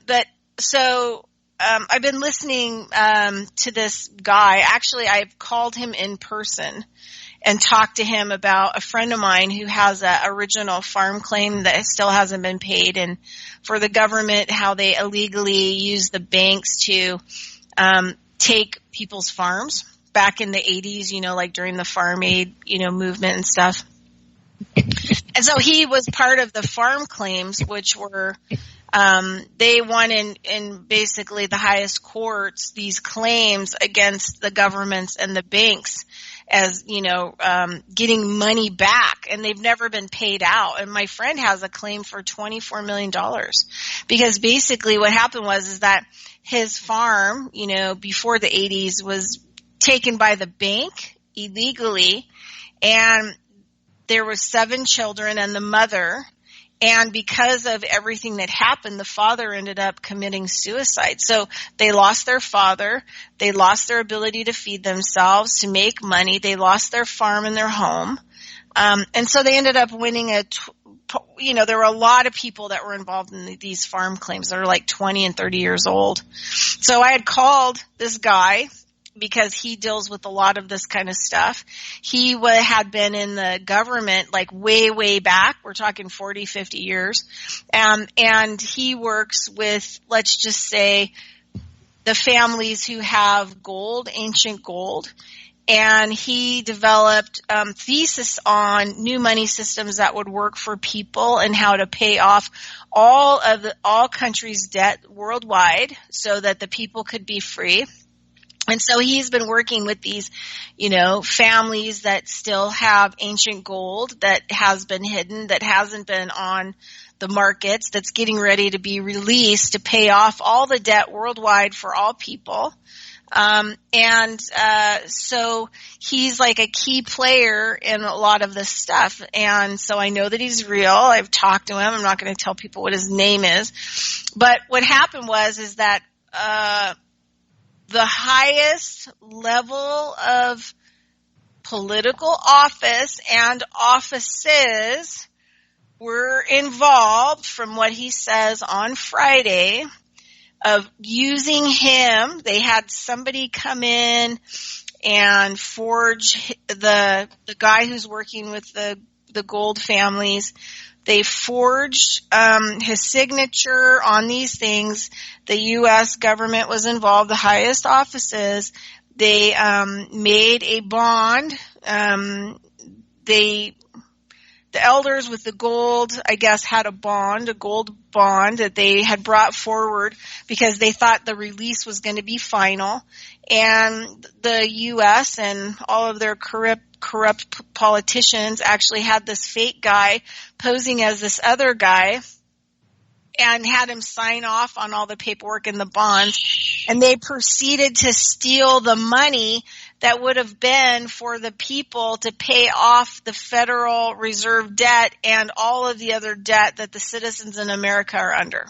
been listening, to this guy. Actually, I've called him in person and talked to him about a friend of mine who has a original farm claim that still hasn't been paid, and for the government, how they illegally use the banks to take people's farms back in the 80s, like during the Farm Aid, movement and stuff. And so he was part of the farm claims, which were they won in basically the highest courts these claims against the governments and the banks as, getting money back, and they've never been paid out. And my friend has a claim for $24 million because basically what happened is that his farm, before the 80s was taken by the bank illegally, and there were 7 children and the mother. And because of everything that happened, the father ended up committing suicide. So they lost their father. They lost their ability to feed themselves, to make money. They lost their farm and their home. And so they ended up winning there were a lot of people that were involved in these farm claims that are like 20 and 30 years old. So I had called this guy because he deals with a lot of this kind of stuff. He had been in the government like way, way back. We're talking 40, 50 years. And he works with, let's just say, the families who have gold, ancient gold. And he developed thesis on new money systems that would work for people and how to pay off all countries' debt worldwide so that the people could be free. And so he's been working with these, families that still have ancient gold that has been hidden, that hasn't been on the markets, that's getting ready to be released to pay off all the debt worldwide for all people. So he's like a key player in a lot of this stuff. And so I know that he's real. I've talked to him. I'm not going to tell people what his name is. But what happened is that, the highest level of political office and offices were involved, from what he says on Friday, of using him. They had somebody come in and forge the guy who's working with the Gold families. They forged his signature on these things. The U.S. government was involved, the highest offices. They made a bond. The elders with the gold, I guess, had a gold bond that they had brought forward because they thought the release was going to be final. And the U.S. and all of their corrupt politicians actually had this fake guy posing as this other guy and had him sign off on all the paperwork and the bonds. And they proceeded to steal the money that would have been for the people to pay off the Federal Reserve debt and all of the other debt that the citizens in America are under.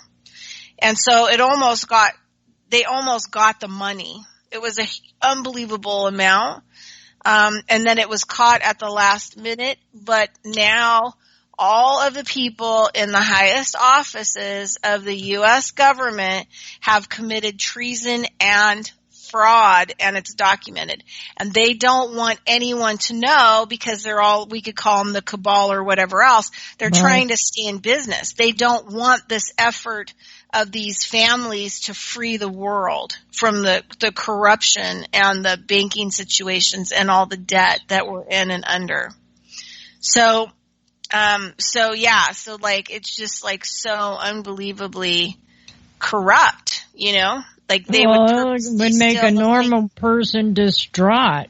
And so they almost got the money. It was an unbelievable amount. And then it was caught at the last minute. But now all of the people in the highest offices of the U.S. government have committed treason and fraud, and it's documented. And they don't want anyone to know because we could call them the cabal or whatever else. They're trying to stay in business. They don't want this effort of these families to free the world from the corruption and the banking situations and all the debt that we're in and under. So it's just like so unbelievably corrupt, you know? Like they would make a normal person distraught.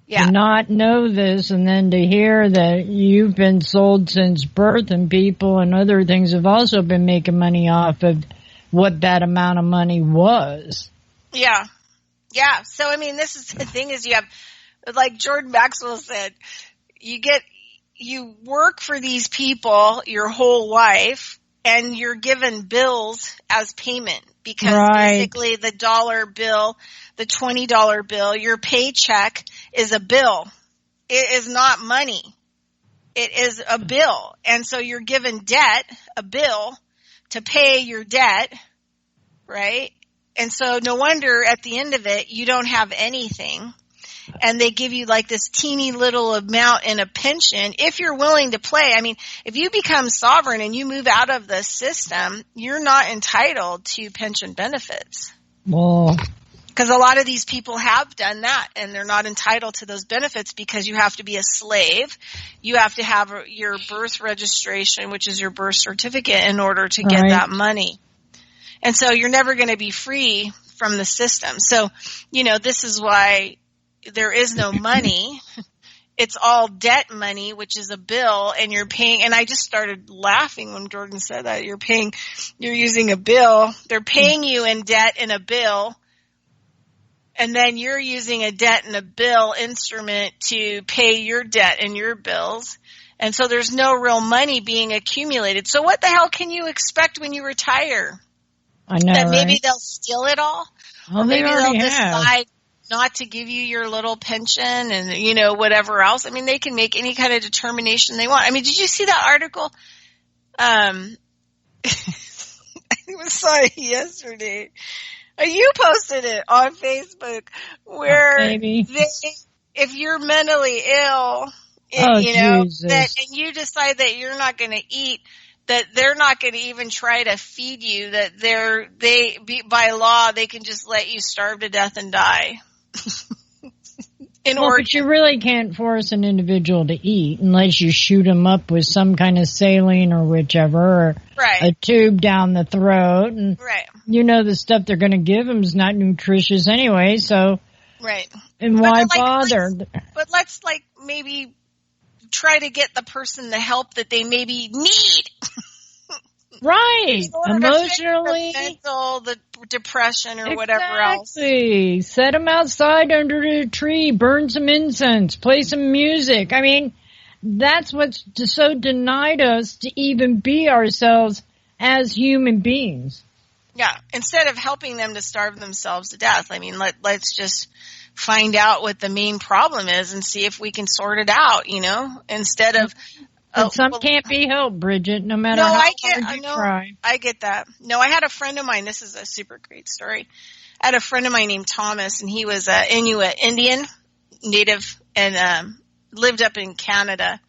Yeah. To not know this and then to hear that you've been sold since birth and people and other things have also been making money off of what that amount of money was. Yeah. Yeah. So, I mean, this is the thing is you have, like Jordan Maxwell said, you work for these people your whole life and you're given bills as payment. Because basically the dollar bill, the $20 bill, your paycheck is a bill. It is not money. It is a bill. And so you're given debt, a bill, to pay your debt, right? And so no wonder at the end of it you don't have anything. And they give you like this teeny little amount in a pension if you're willing to play. I mean, if you become sovereign and you move out of the system, you're not entitled to pension benefits. Well, because a lot of these people have done that and they're not entitled to those benefits because you have to be a slave. You have to have your birth registration, which is your birth certificate, in order to get that money. And so you're never going to be free from the system. So, you know, this is why there is no money. It's all debt money, which is a bill, and you're paying. And I just started laughing when Jordan said that. You're using a bill. They're paying you in debt in a bill, and then you're using a debt and a bill instrument to pay your debt and your bills. And so there's no real money being accumulated. So what the hell can you expect when you retire? I know, that maybe they'll steal it all? Well, or maybe they'll decide not to give you your little pension and, you know, whatever else. I mean, they can make any kind of determination they want. I mean, did you see that article? I saw it yesterday. You posted it on Facebook where if you're mentally ill, and you decide that you're not going to eat, that they're not going to even try to feed you, that by law, they can just let you starve to death and die. But you really can't force an individual to eat unless you shoot them up with some kind of saline or whichever, or a tube down the throat. And you know the stuff they're going to give them is not nutritious anyway, so. Right. And why bother? But let's maybe try to get the person the help that they maybe need. Right. Emotionally. The depression or whatever else. Exactly. Set them outside under the tree, burn some incense, play some music. I mean, that's what's so denied us to even be ourselves as human beings. Yeah. Instead of helping them to starve themselves to death. I mean, let's just find out what the main problem is and see if we can sort it out, instead of. But some can't be helped, Bridgette, no matter how hard you try. I get that. No, I had a friend of mine. This is a super great story. I had a friend of mine named Thomas, and he was an Inuit Indian native and lived up in Canada.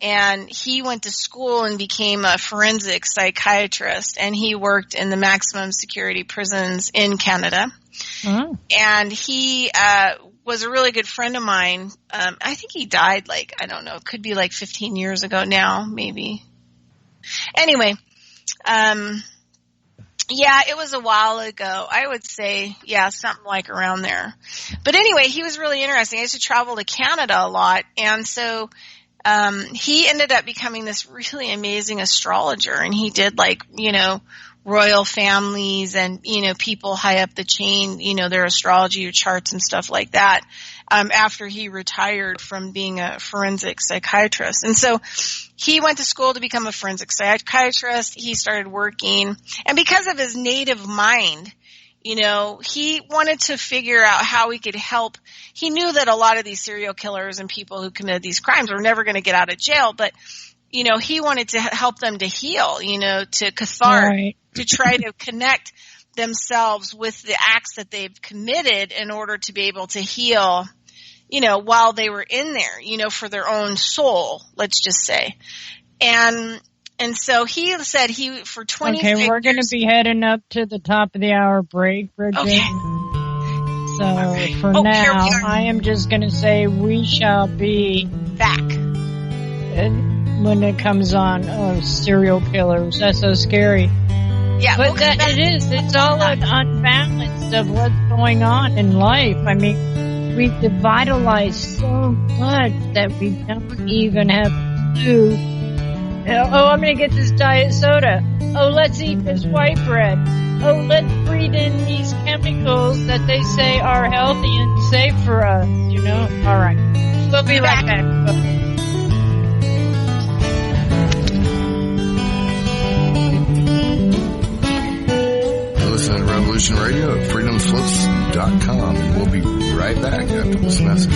And he went to school and became a forensic psychiatrist, and he worked in the maximum security prisons in Canada. Oh. And he was a really good friend of mine. I think he died I don't know, it could be 15 years ago now, maybe. Anyway, yeah, it was a while ago. I would say, yeah, something around there. But anyway, he was really interesting. I used to travel to Canada a lot, and so he ended up becoming this really amazing astrologer, and he did royal families and, people high up the chain, their astrology charts and stuff like that, after he retired from being a forensic psychiatrist. And so he went to school to become a forensic psychiatrist. He started working, and because of his native mind, he wanted to figure out how he could help. He knew that a lot of these serial killers and people who committed these crimes were never going to get out of jail, but, he wanted to help them to heal, to cathartic, right, to try to connect themselves with the acts that they've committed in order to be able to heal, while they were in there, for their own soul, let's just say. And so he said for 20 Okay, we're going to be heading up to the top of the hour break, Bridgette. Okay. So right. For now, I am just going to say we shall be back when it comes on serial killers. That's so scary. Yeah, but it is. It's all an unbalance of what's going on in life. I mean, we've devitalized so much that we don't even have to. Oh, I'm going to get this diet soda. Oh, let's eat this white bread. Oh, let's breathe in these chemicals that they say are healthy and safe for us, All right. We'll be right back. Okay. Listen to Revolution Radio at freedomslips.com, and we'll be right back after this message.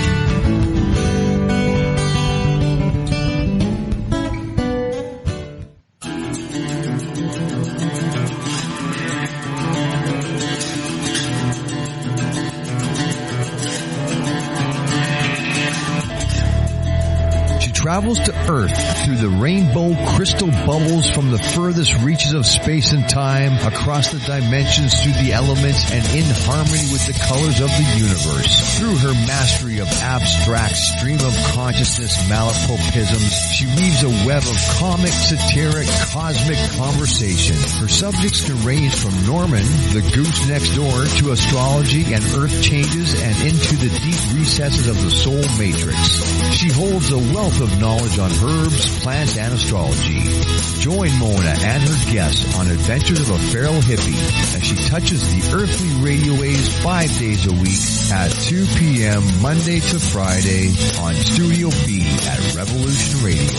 Travels to Earth through the rainbow crystal bubbles from the furthest reaches of space and time, across the dimensions, through the elements, and in harmony with the colors of the universe. Through her mastery of abstract stream of consciousness malapropisms, she weaves a web of comic, satiric, cosmic conversation. Her subjects can range from Norman, the goose next door, to astrology and earth changes and into the deep recesses of the soul matrix. She holds a wealth of knowledge on herbs, plants, and astrology. Join Mona and her guests on Adventures of a Feral Hippie as she touches the earthly radio waves 5 days a week at 2 p.m. Monday to Friday on Studio B at Revolution Radio.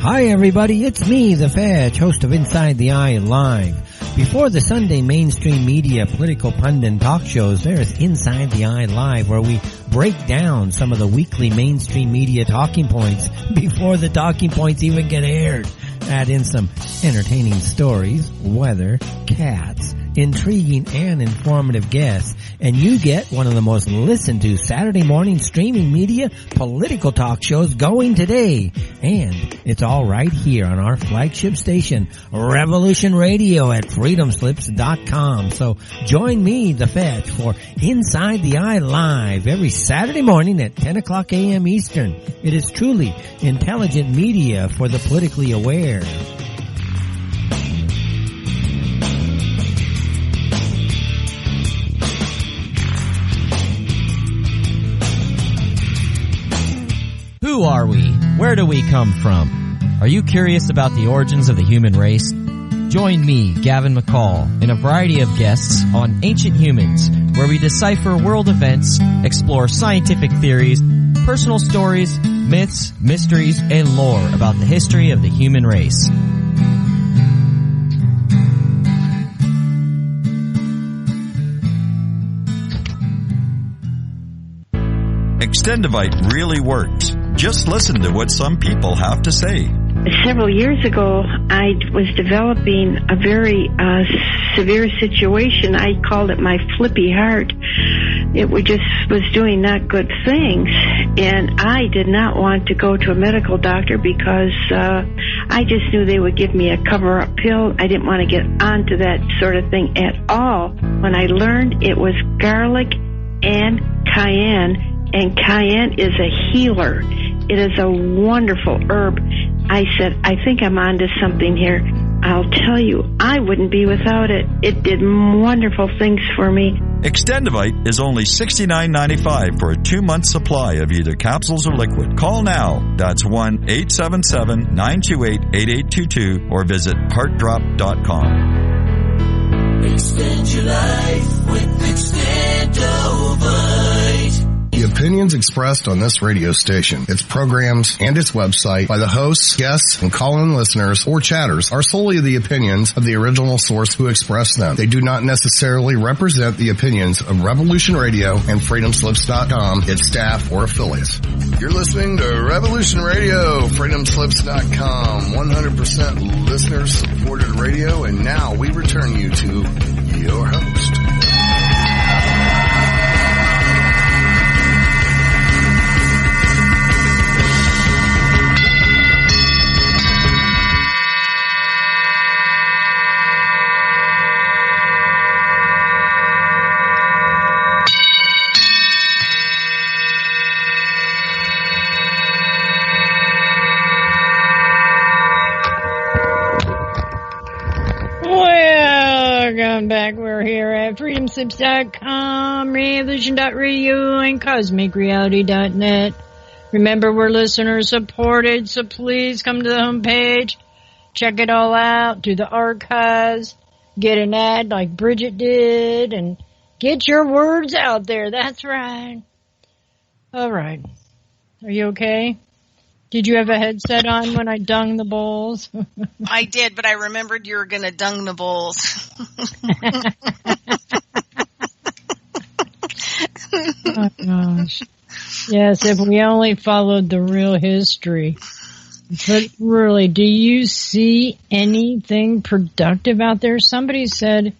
Hi everybody, it's me, The Fetch, host of Inside the Eye Live. Before the Sunday mainstream media political pundit talk shows, there's Inside the Eye Live, where we break down some of the weekly mainstream media talking points before the talking points even get aired. Add in some entertaining stories, weather, cats, intriguing and informative guests, and you get one of the most listened to Saturday morning streaming media political talk shows going today. And it's all right here on our flagship station, Revolution Radio at freedomslips.com. So join me, The Fetch, for Inside the Eye Live every Saturday morning at 10 o'clock a.m. Eastern. It is truly intelligent media for the politically aware. Who are we? Where do we come from? Are you curious about the origins of the human race? Join me, Gavin McCall, and a variety of guests on Ancient Humans, where we decipher world events, explore scientific theories, personal stories, myths, mysteries, and lore about the history of the human race. Extendivite really works. Just listen to what some people have to say. Several years ago, I was developing a very severe situation. I called it my flippy heart. It just was doing not good things, and I did not want to go to a medical doctor because I just knew they would give me a cover-up pill. I didn't want to get onto that sort of thing at all. When I learned it was garlic and cayenne is a healer. It is a wonderful herb. I said, I think I'm onto something here. I'll tell you, I wouldn't be without it. It did wonderful things for me. Extendivite is only $69.95 for a 2-month supply of either capsules or liquid. Call now. That's 1-877-928-8822 or visit heartdrop.com. Extend your life with Extendivite. The opinions expressed on this radio station, its programs, and its website by the hosts, guests, and call-in listeners or chatters are solely the opinions of the original source who expressed them. They do not necessarily represent the opinions of Revolution Radio and FreedomSlips.com, its staff, or affiliates. You're listening to Revolution Radio, FreedomSlips.com, 100% listener-supported radio, and now we return you to your host. Welcome back. We're here at freedomslips.com, revolution.radio, and cosmicreality.net. Remember, we're listener supported, so please come to the homepage, check it all out, do the archives, get an ad like Bridgette did, and get your words out there. That's right. All right. Are you okay? Did you have a headset on when I dung the bowls? I did, but I remembered you were going to dung the bowls. Oh, gosh. Yes, if we only followed the real history. But really, do you see anything productive out there? Somebody said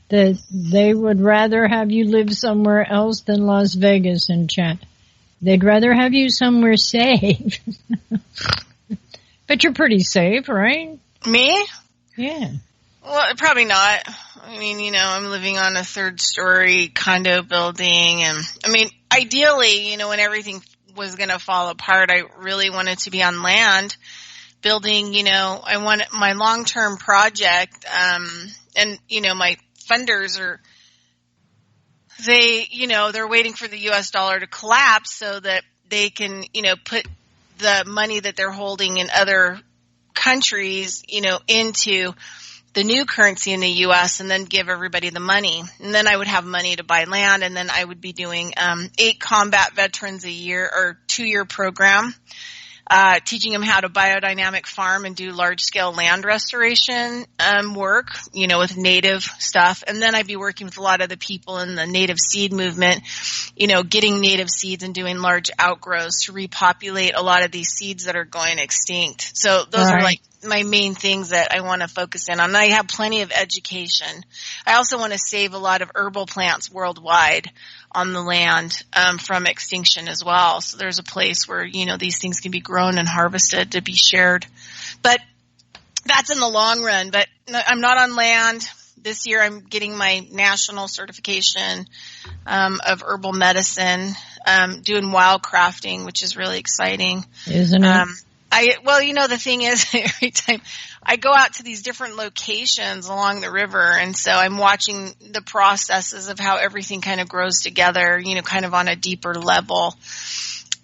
that they would rather have you live somewhere else than Las Vegas in chat. They'd rather have you somewhere safe. But you're pretty safe, right? Me? Yeah. Well, probably not. I mean, I'm living on a 3rd-story condo building. And, ideally, when everything was going to fall apart, I really wanted to be on land building, I want my long-term project. And, my funders are... they're waiting for the U.S. dollar to collapse so that they can, put the money that they're holding in other countries, into the new currency in the U.S. and then give everybody the money. And then I would have money to buy land, and then I would be doing 8 combat veterans a year or 2-year program. Teaching them how to biodynamic farm and do large-scale land restoration work, with native stuff. And then I'd be working with a lot of the people in the native seed movement, getting native seeds and doing large outgrowths to repopulate a lot of these seeds that are going extinct. So those are like my main things that I want to focus in on. And I have plenty of education. I also want to save a lot of herbal plants worldwide on the land from extinction as well. So there's a place where, these things can be grown and harvested to be shared. But that's in the long run. But I'm not on land. This year I'm getting my national certification of herbal medicine, doing wild crafting, which is really exciting. Isn't it? The thing is, every time I go out to these different locations along the river, and so I'm watching the processes of how everything kind of grows together, kind of on a deeper level.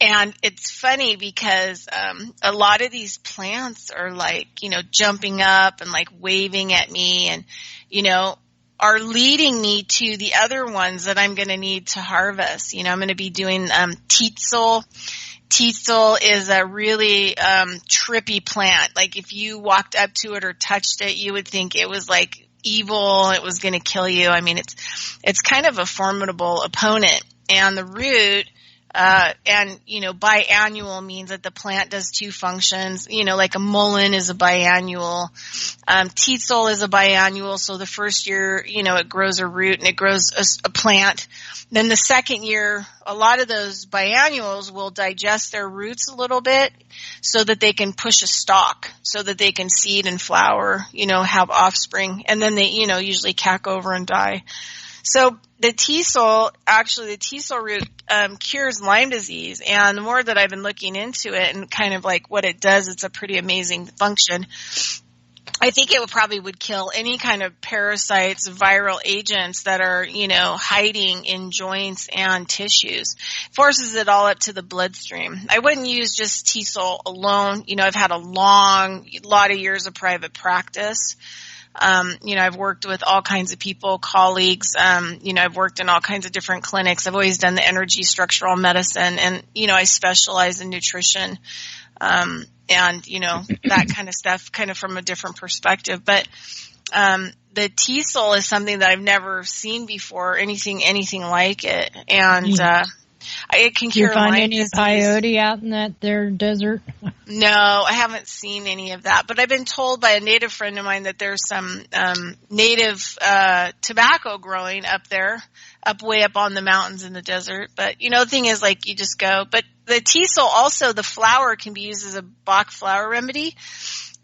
And it's funny because a lot of these plants are like, jumping up and like waving at me and, are leading me to the other ones that I'm going to need to harvest. I'm going to be doing Teetsel. Teetsel is a really trippy plant. Like if you walked up to it or touched it, you would think it was like evil. It was going to kill you. It's kind of a formidable opponent. And the root And, biannual means that the plant does two functions. Like a mullein is a biannual. Teasel is a biannual. So the first year, it grows a root and it grows a plant. Then the second year, a lot of those biannuals will digest their roots a little bit so that they can push a stalk, so that they can seed and flower, have offspring. And then they, usually cack over and die. So the teasel root cures Lyme disease, and the more that I've been looking into it and kind of like what it does, it's a pretty amazing function. I think it would kill any kind of parasites, viral agents that are, hiding in joints and tissues. Forces it all up to the bloodstream. I wouldn't use just teasel alone. I've had a lot of years of private practice. I've worked with all kinds of people, colleagues. I've worked in all kinds of different clinics. I've always done the energy structural medicine, and, I specialize in nutrition. And that kind of stuff, kind of from a different perspective. But, the teasel is something that I've never seen before, anything like it. And, it can cure Lyme disease. Do you find any peyote out in that there desert? No, I haven't seen any of that. But I've been told by a native friend of mine that there's some, native, tobacco growing up there, way up on the mountains in the desert. But, the thing is, like, you just go. But the teasel also, the flower can be used as a Bach flower remedy.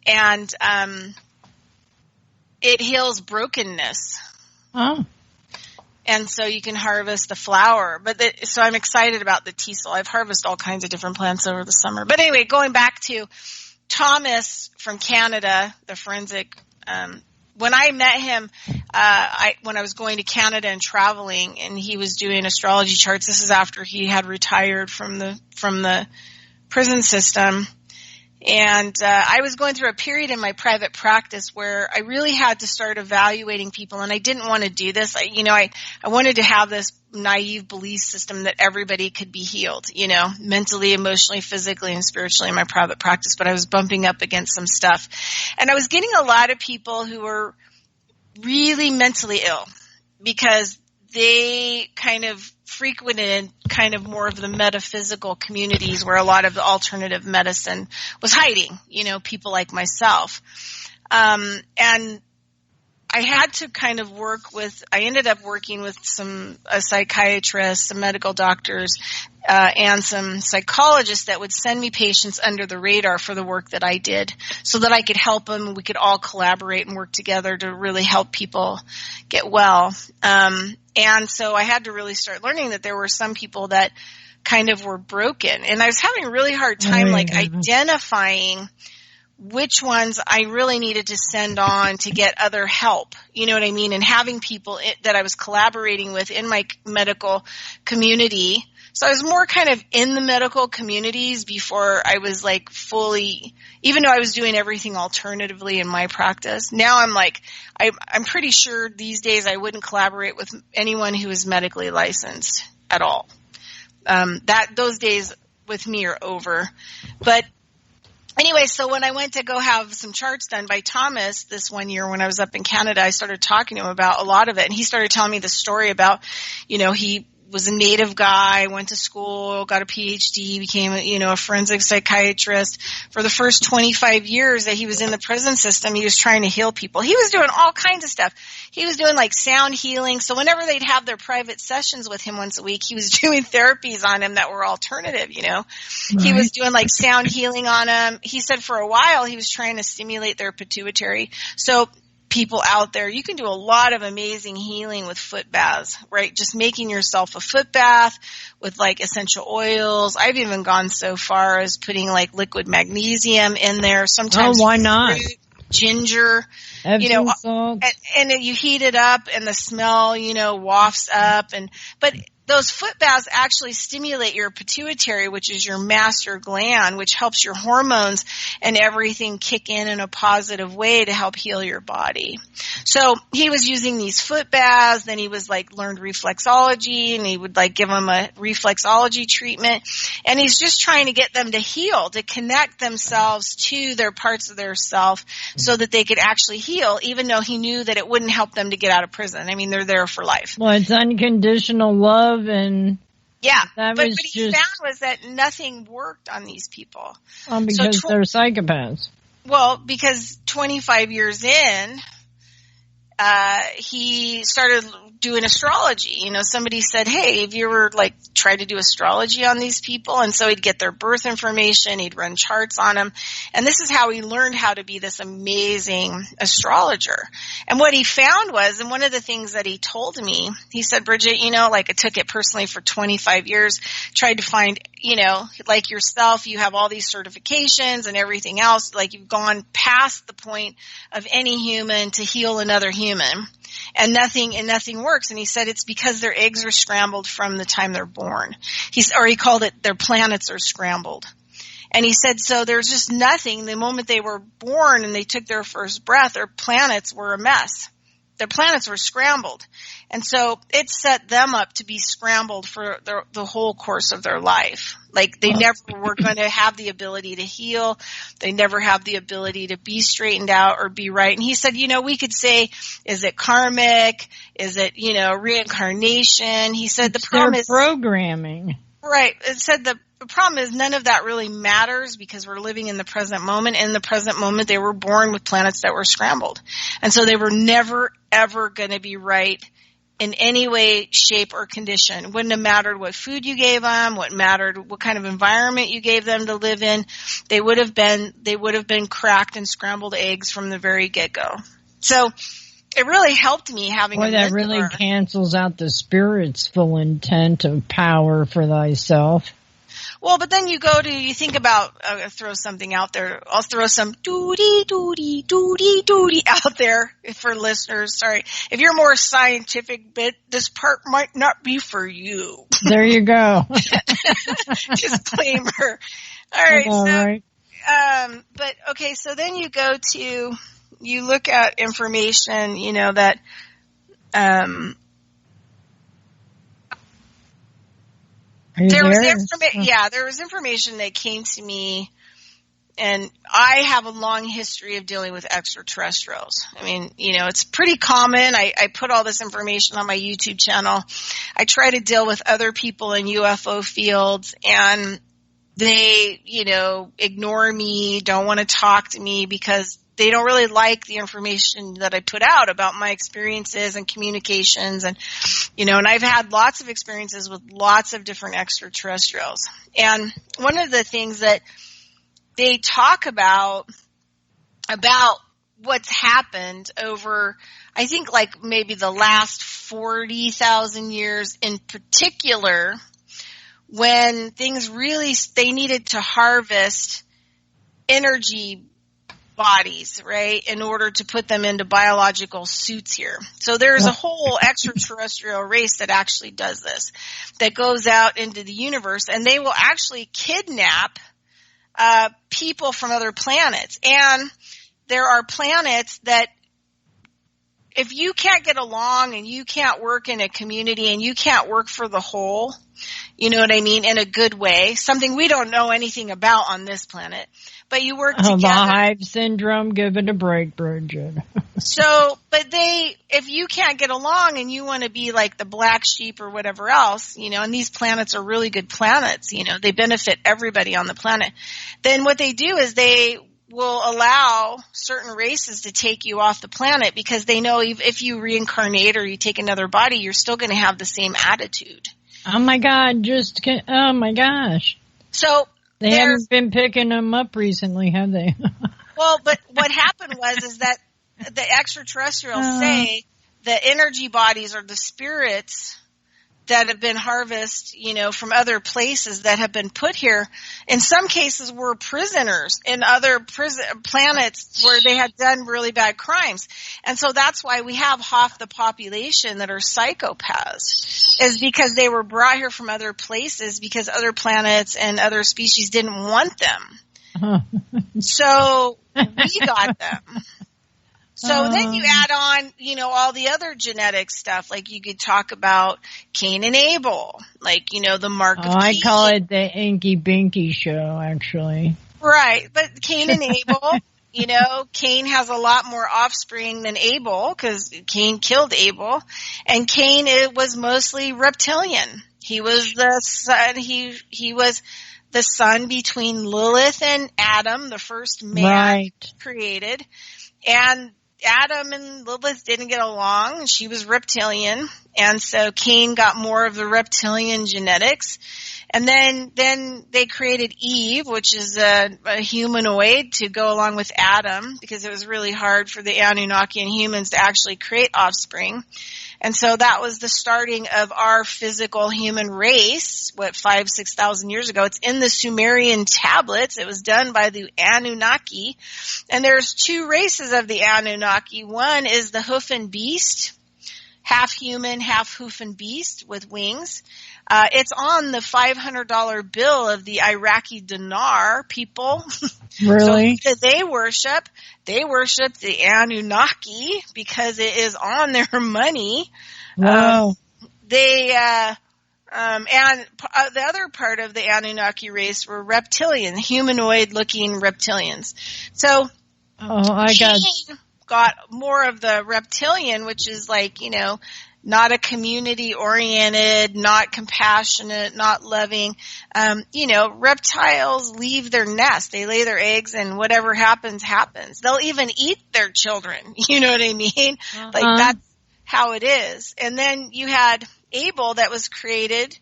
And, it heals brokenness. Oh. And so you can harvest the flower. So I'm excited about the teasel. I've harvested all kinds of different plants over the summer. But anyway, going back to Thomas from Canada, the forensic, when I met him, when I was going to Canada and traveling, and he was doing astrology charts, this is after he had retired from the prison system. And I was going through a period in my private practice where I really had to start evaluating people, and I didn't want to do this. I wanted to have this naive belief system that everybody could be healed, mentally, emotionally, physically, and spiritually in my private practice. But I was bumping up against some stuff. And I was getting a lot of people who were really mentally ill because they kind of frequented kind of more of the metaphysical communities where a lot of the alternative medicine was hiding, people like myself. And I had to kind of I ended up working with a psychiatrist, some medical doctors, and some psychologists that would send me patients under the radar for the work that I did so that I could help them and we could all collaborate and work together to really help people get well. And so I had to really start learning that there were some people that kind of were broken. And I was having a really hard time identifying which ones I really needed to send on to get other help. You know what I mean? And having people that I was collaborating with in my medical community. So I was more kind of in the medical communities before I was like fully, even though I was doing everything alternatively in my practice. Now I'm like, I'm pretty sure these days I wouldn't collaborate with anyone who is medically licensed at all. Those days with me are over. But anyway, so when I went to go have some charts done by Thomas this one year when I was up in Canada, I started talking to him about a lot of it. And he started telling me the story about, he was a native guy, went to school, got a PhD, became a forensic psychiatrist. For the first 25 years that he was in the prison system, he was trying to heal people. He was doing all kinds of stuff. He was doing like sound healing. So whenever they'd have their private sessions with him once a week, he was doing therapies on him that were alternative, Right. He was doing like sound healing on them. He said for a while he was trying to stimulate their pituitary. So people out there, you can do a lot of amazing healing with foot baths, right? Just making yourself a foot bath with like essential oils. I've even gone so far as putting like liquid magnesium in there. Sometimes why not? Fruit, ginger, Epsom salt. And you heat it up and the smell, wafts up. But those foot baths actually stimulate your pituitary, which is your master gland, which helps your hormones and everything kick in a positive way to help heal your body. So he was using these foot baths, then he was learned reflexology, and he would give them a reflexology treatment. And he's just trying to get them to heal, to connect themselves to their parts of their self so that they could actually heal, even though he knew that it wouldn't help them to get out of prison. I mean, they're there for life. Well, it's unconditional love and Yeah, That but was what he found was that nothing worked on these people. Because they're psychopaths. Well, because 25 years in, he started doing astrology. You know, somebody said, hey, have you ever tried to do astrology on these people? And so he'd get their birth information, he'd run charts on them. And this is how he learned how to be this amazing astrologer. And what he found was, and one of the things that he told me, he said, Bridgette, I took it personally for 25 years, tried to find, like yourself, you have all these certifications and everything else, you've gone past the point of any human to heal another human. And nothing works. And he said it's because their eggs are scrambled from the time they're born. He called it their planets are scrambled. And he said, so there's just nothing. The moment they were born and they took their first breath, their planets were a mess. Their planets were scrambled. And so it set them up to be scrambled for the whole course of their life. They never were going to have the ability to heal. They never have the ability to be straightened out or be right. And he said, we could say, is it karmic? Is it, reincarnation? He said the problem is programming. Right. It said the problem is none of that really matters because we're living in the present moment. In the present moment, they were born with planets that were scrambled. And so they were never, ever going to be right in any way, shape, or condition. It wouldn't have mattered what food you gave them, what kind of environment you gave them to live in. They would have been cracked and scrambled eggs from the very get-go. So it really helped me having a mentor. That really cancels out the spirit's full intent of power for thyself. Well, but then you think about, throw something out there. I'll throw some doody out there for listeners. Sorry. If you're more scientific, this part might not be for you. There you go. Disclaimer. All right. But okay, so then you look at information, that, there was information that came to me, and I have a long history of dealing with extraterrestrials. I mean, it's pretty common. I put all this information on my YouTube channel. I try to deal with other people in UFO fields, and they, ignore me, don't want to talk to me because they don't really like the information that I put out about my experiences and communications and, and I've had lots of experiences with lots of different extraterrestrials. And one of the things that they talk about what's happened over, I think maybe the last 40,000 years in particular, when things really, they needed to harvest energy bodies, right, in order to put them into biological suits here. So there's a whole extraterrestrial race that actually does this, that goes out into the universe, and they will actually kidnap people from other planets. And there are planets that if you can't get along and you can't work in a community and you can't work for the whole, you know what I mean, in a good way, something we don't know anything about on this planet, but you work together. The hive syndrome, give it a break, Bridgette. So, but if you can't get along and you want to be like the black sheep or whatever else, and these planets are really good planets, they benefit everybody on the planet, then what they do is they will allow certain races to take you off the planet because they know if you reincarnate or you take another body, you're still going to have the same attitude. Oh my God, oh my gosh. So they haven't been picking them up recently, have they? Well, but what happened is that the extraterrestrials say the energy bodies are the spirits that have been harvested, from other places that have been put here. In some cases, were prisoners in other planets where they had done really bad crimes. And so that's why we have half the population that are psychopaths, is because they were brought here from other places because other planets and other species didn't want them. So we got them. So then you add on, all the other genetic stuff. Like you could talk about Cain and Abel, the mark of Cain. I call it the Inky Binky show, actually. Right. But Cain and Abel, Cain has a lot more offspring than Abel because Cain killed Abel. And Cain was mostly reptilian. He was the son. He was the son between Lilith and Adam, the first man created. And Adam and Lilith didn't get along. She was reptilian. And so Cain got more of the reptilian genetics. And then they created Eve, which is a humanoid, to go along with Adam, because it was really hard for the Anunnaki and humans to actually create offspring. And so that was the starting of our physical human race, 5,000-6,000 years ago. It's in the Sumerian tablets. It was done by the Anunnaki. And there's two races of the Anunnaki. One is the hoof and beast, half human, half hoof and beast with wings. It's on the $500 bill of the Iraqi dinar people. Really? So they worship the Anunnaki because it is on their money. Wow. And the other part of the Anunnaki race were reptilian, humanoid-looking reptilians. So Cain got more of the reptilian, which is like, not a community-oriented, not compassionate, not loving. Reptiles leave their nest. They lay their eggs, and whatever happens, happens. They'll even eat their children. You know what I mean? Like, that's how it is. And then you had Abel that was created.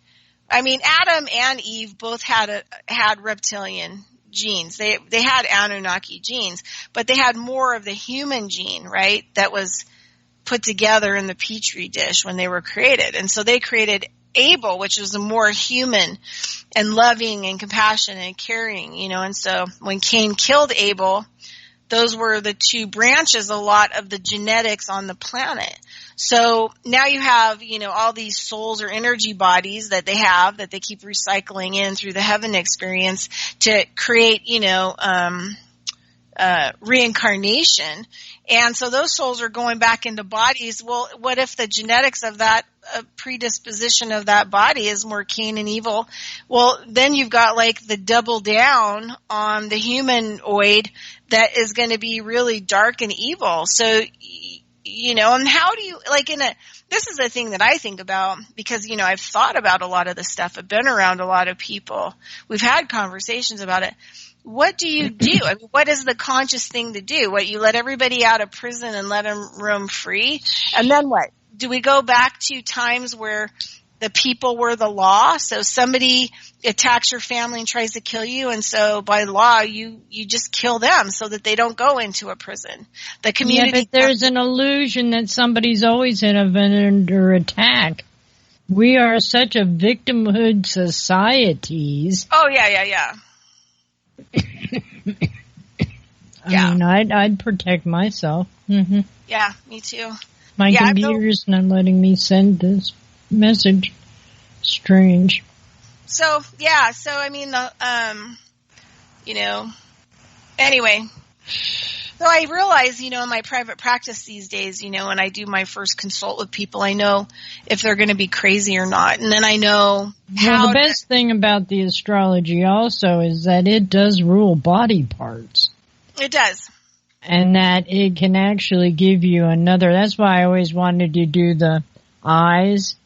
I mean, Adam and Eve both had reptilian genes. They had Anunnaki genes, but they had more of the human gene, right? That was put together in the petri dish when they were created. And so they created Abel, which was a more human and loving and compassionate and caring, and so when Cain killed Abel, those were the two branches, a lot of the genetics on the planet. So now you have, all these souls or energy bodies that they have, that they keep recycling in through the heaven experience to create, reincarnation. And so those souls are going back into bodies. Well, what if the genetics of that predisposition of that body is more Cain and evil? Well, then you've got like the double down on the humanoid that is going to be really dark and evil. So, and how do you, this is the thing that I think about, because, I've thought about a lot of this stuff. I've been around a lot of people. We've had conversations about it. What do you do? I mean, what is the conscious thing to do? What, you let everybody out of prison and let them roam free? And then what? Do we go back to times where the people were the law? So somebody attacks your family and tries to kill you, and so by law you just kill them so that they don't go into a prison. The community. Yeah, but there's an illusion that somebody's always under attack. We are such a victimhood societies. Oh, yeah. I mean, I'd protect myself. Mm-hmm. Yeah, me too. My computer's not letting me send this message. Strange. So I mean, anyway. So I realize, in my private practice these days, when I do my first consult with people, I know if they're going to be crazy or not. And then I know how. Well, the best thing about the astrology also is that it does rule body parts. It does. And that it can actually give you another. That's why I always wanted to do the eyes.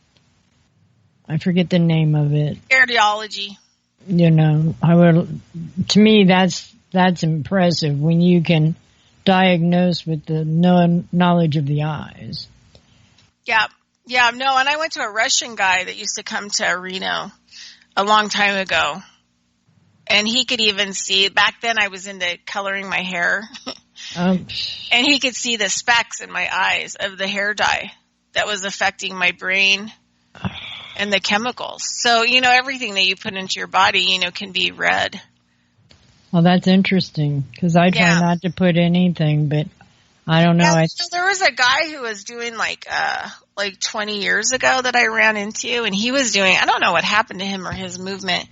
I forget the name of it. Cardiology. To me, that's impressive when you can diagnose with the knowledge of the eyes. Yeah, no, and I went to a Russian guy that used to come to Reno a long time ago, and he could even see, back then I was into coloring my hair, and he could see the specks in my eyes of the hair dye that was affecting my brain and the chemicals. So, everything that you put into your body, can be red. Well, that's interesting, because I try not to put anything, but I don't know. Yeah, so there was a guy who was doing like 20 years ago that I ran into, and he was doing, I don't know what happened to him or his movement,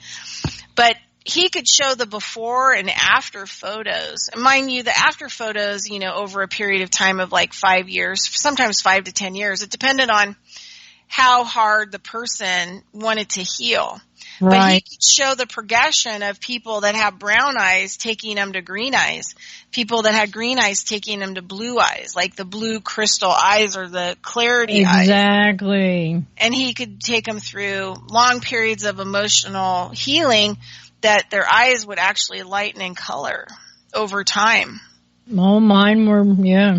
but he could show the before and after photos. And mind you, the after photos, over a period of time of like 5 years, sometimes 5 to 10 years, it depended on how hard the person wanted to heal. Right. But he could show the progression of people that have brown eyes taking them to green eyes, people that had green eyes taking them to blue eyes, like the blue crystal eyes or the clarity eyes. Exactly. And he could take them through long periods of emotional healing that their eyes would actually lighten in color over time. Oh, mine were, yeah.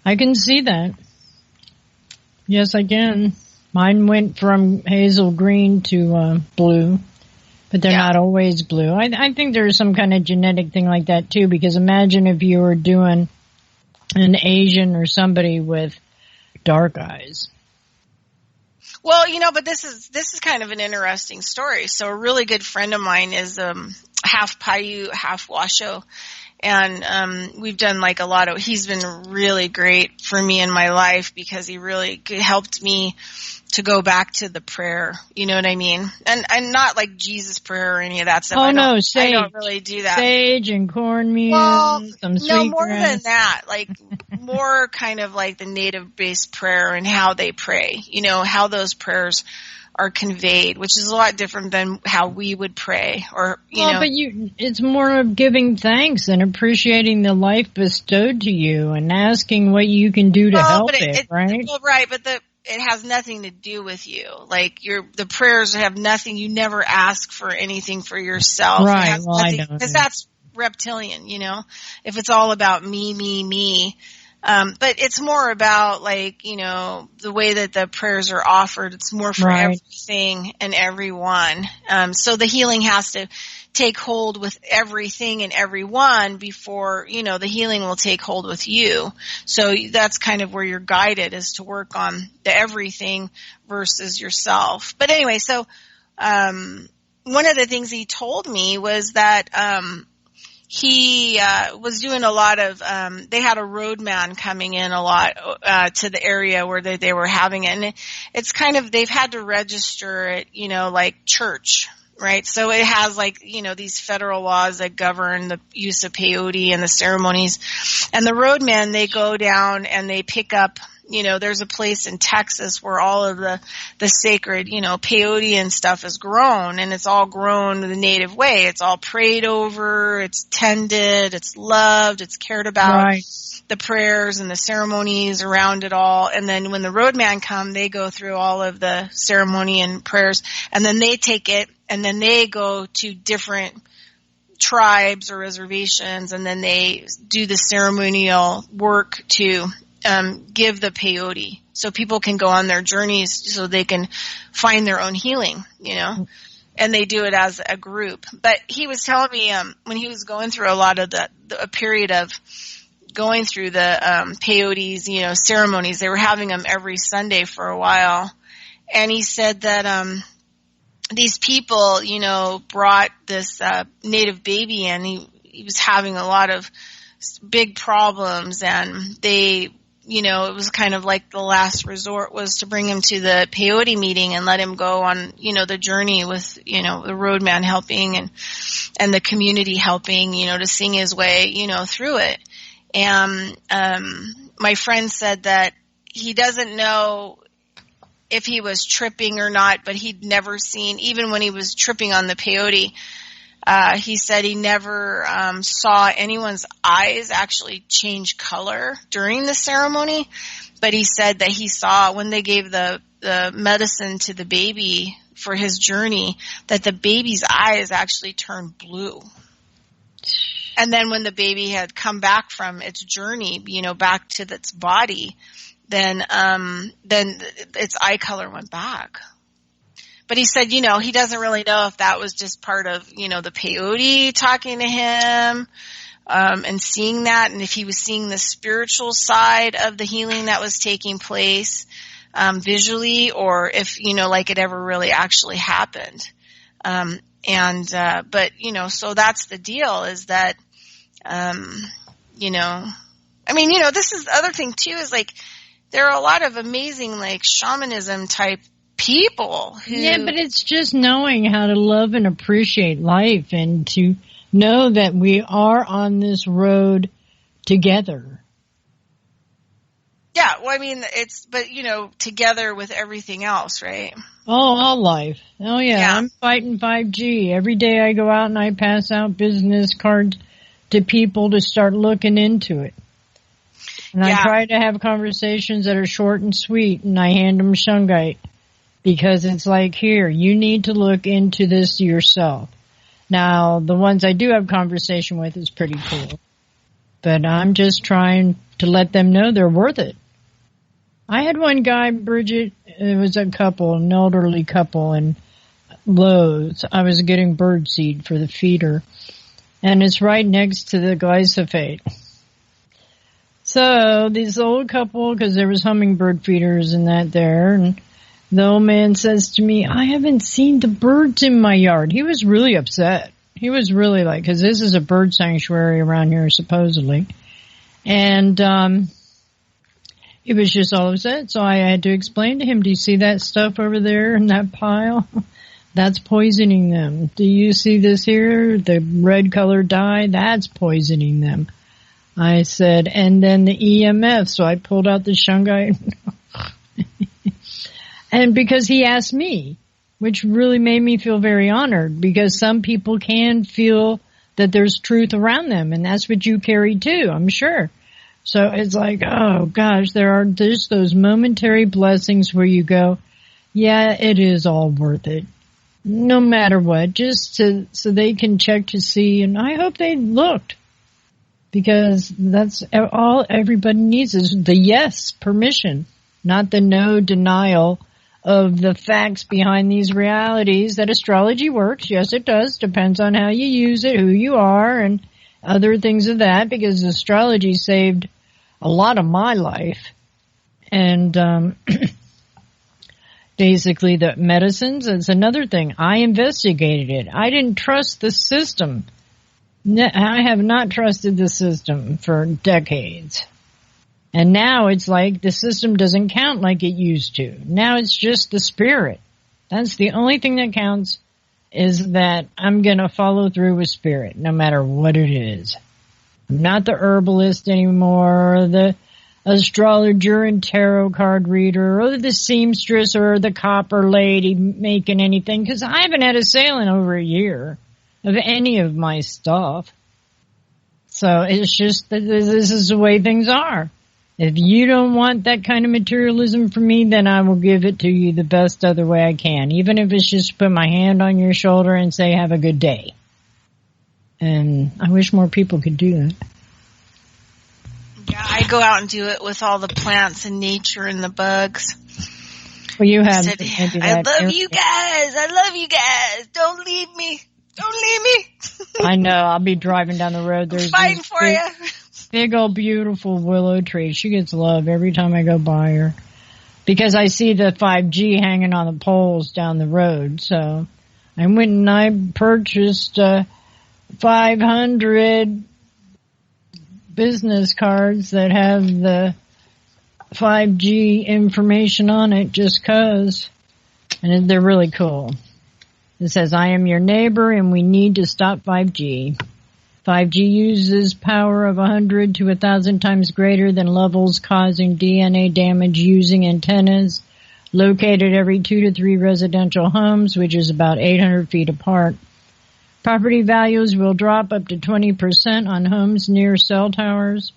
I can see that. Yes, I can. Mine went from hazel green to blue, but they're not always blue. I think there's some kind of genetic thing like that too, because imagine if you were doing an Asian or somebody with dark eyes. Well, but this is kind of an interesting story. So a really good friend of mine is half Paiute, half Washoe. And we've done like a lot of, he's been really great for me in my life because he really helped me to go back to the prayer. You know what I mean? And not like Jesus prayer or any of that stuff. Oh, no, sage. I don't really do that. Sage and cornmeal. Well, some sweet no, more grass. than that. Like more kind of like the native-based prayer and how they pray. How those prayers are conveyed, which is a lot different than how we would pray, or but it's more of giving thanks and appreciating the life bestowed to you and asking what you can do to help it, right? Well, right, but it has nothing to do with you. Like the prayers have nothing. You never ask for anything for yourself, right? Well, I don't, because that's reptilian. If it's all about me. But it's more about the way that the prayers are offered. It's more for everything and everyone. So the healing has to take hold with everything and everyone before, the healing will take hold with you. So that's kind of where you're guided, is to work on the everything versus yourself. But anyway, so, one of the things he told me was that, he was doing a lot of they had a roadman coming in a lot to the area where they were having it, and it's kind of, they've had to register it, like church, right? So it has these federal laws that govern the use of peyote and the ceremonies. And the roadmen, they go down and they pick up, there's a place in Texas where all of the sacred, peyote and stuff is grown, and it's all grown the native way. It's all prayed over, it's tended, it's loved, it's cared about. Right. The prayers and the ceremonies around it all. And then when the roadman come, they go through all of the ceremony and prayers, and then they take it and then they go to different tribes or reservations, and then they do the ceremonial work to give the peyote so people can go on their journeys so they can find their own healing, and they do it as a group. But he was telling me, when he was going through a lot of a period of going through the, peyotes, ceremonies, they were having them every Sunday for a while. And he said that, these people, brought this, native baby in. He was having a lot of big problems, and they, it was kind of like the last resort was to bring him to the peyote meeting and let him go on, the journey with, the roadman helping and the community helping, to sing his way, through it. And, my friend said that he doesn't know if he was tripping or not, but he'd never seen, even when he was tripping on the peyote, he said he never saw anyone's eyes actually change color during the ceremony, but he said that he saw when they gave the medicine to the baby for his journey, that the baby's eyes actually turned blue. And then when the baby had come back from its journey, back to its body, then its eye color went back. But he said, he doesn't really know if that was just part of, the peyote talking to him, and seeing that, and if he was seeing the spiritual side of the healing that was taking place, visually, or if, it ever really actually happened. But, so that's the deal, is that, this is the other thing too, is there are a lot of amazing, shamanism type people who... Yeah, but it's just knowing how to love and appreciate life, and to know that we are on this road together. Yeah, well, I mean, but together with everything else, right? Oh, all life. Oh, yeah. I'm fighting 5G. Every day I go out and I pass out business cards to people to start looking into it. And I try to have conversations that are short and sweet, and I hand them shungite. Because it's like, here, you need to look into this yourself. Now, the ones I do have conversation with is pretty cool. But I'm just trying to let them know they're worth it. I had one guy, Bridgette, it was a couple, an elderly couple in Lowe's. I was getting birdseed for the feeder. And it's right next to the glyphosate. So, this old couple, because there was hummingbird feeders and that there, and the old man says to me, I haven't seen the birds in my yard. He was really upset. He was really like, because this is a bird sanctuary around here, supposedly. And he was just all upset. So I had to explain to him, do you see that stuff over there in that pile? That's poisoning them. Do you see this here? The red colored dye? That's poisoning them. I said, and then the EMF. So I pulled out the shungite. And because he asked me, which really made me feel very honored, because some people can feel that there's truth around them, and that's what you carry too, I'm sure. So it's like, oh gosh, there are just those momentary blessings where you go, yeah, it is all worth it. No matter what, just so they can check to see, and I hope they looked. Because that's all everybody needs is the yes, permission, not the no denial of the facts behind these realities that astrology works. Yes, it does. Depends on how you use it, who you are, and other things of that, because astrology saved a lot of my life. And basically the medicines, it's another thing. I investigated it. I didn't trust the system. I have not trusted the system for decades. And now it's like the system doesn't count like it used to. Now it's just the spirit. That's the only thing that counts, is that I'm going to follow through with spirit, no matter what it is. I'm not the herbalist anymore, or the astrologer and tarot card reader, or the seamstress, or the copper lady making anything, because I haven't had a sale in over a year of any of my stuff. So it's just that this is the way things are. If you don't want that kind of materialism from me, then I will give it to you the best other way I can. Even if it's just put my hand on your shoulder and say, have a good day. And I wish more people could do that. Yeah, I go out and do it with all the plants and nature and the bugs. Well, you have. I love you guys. I love you guys. Don't leave me. Don't leave me. I know. I'll be driving down the road. There's fighting for you. Big old beautiful willow tree. She gets love every time I go by her. Because I see the 5G hanging on the poles down the road. So I went and I purchased 500 business cards that have the 5G information on it just 'cause. And they're really cool. It says, I am your neighbor and we need to stop 5G. 5G uses power of 100 to 1,000 times greater than levels causing DNA damage using antennas located every 2 to 3 residential homes, which is about 800 feet apart. Property values will drop up to 20% on homes near cell towers.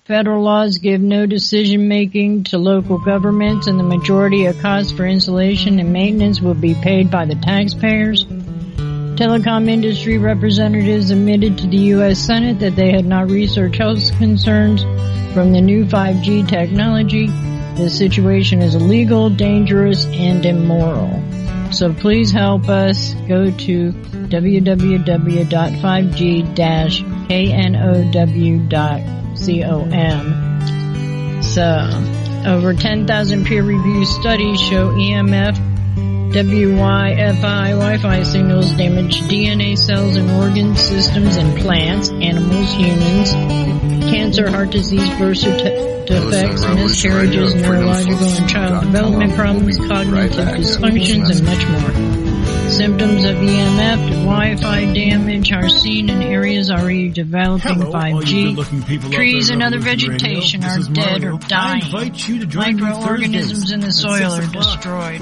Federal laws give no decision-making to local governments, and the majority of costs for installation and maintenance will be paid by the taxpayers. Telecom industry representatives admitted to the U.S. Senate that they had not researched health concerns from the new 5G technology. This situation is illegal, dangerous, and immoral. So please help us. Go to www.5G-know.com. So, over 10,000 peer-reviewed studies show EMF, WI-FI, Wi-Fi signals damage DNA cells and organ systems in plants, animals, humans, cancer, heart disease, birth defects, miscarriages, neurological and child development problems, cognitive dysfunctions, and much more. Symptoms of EMF and Wi-Fi damage are seen in areas already developing 5G. Trees and other vegetation are dead or dying. Microorganisms in the soil are destroyed.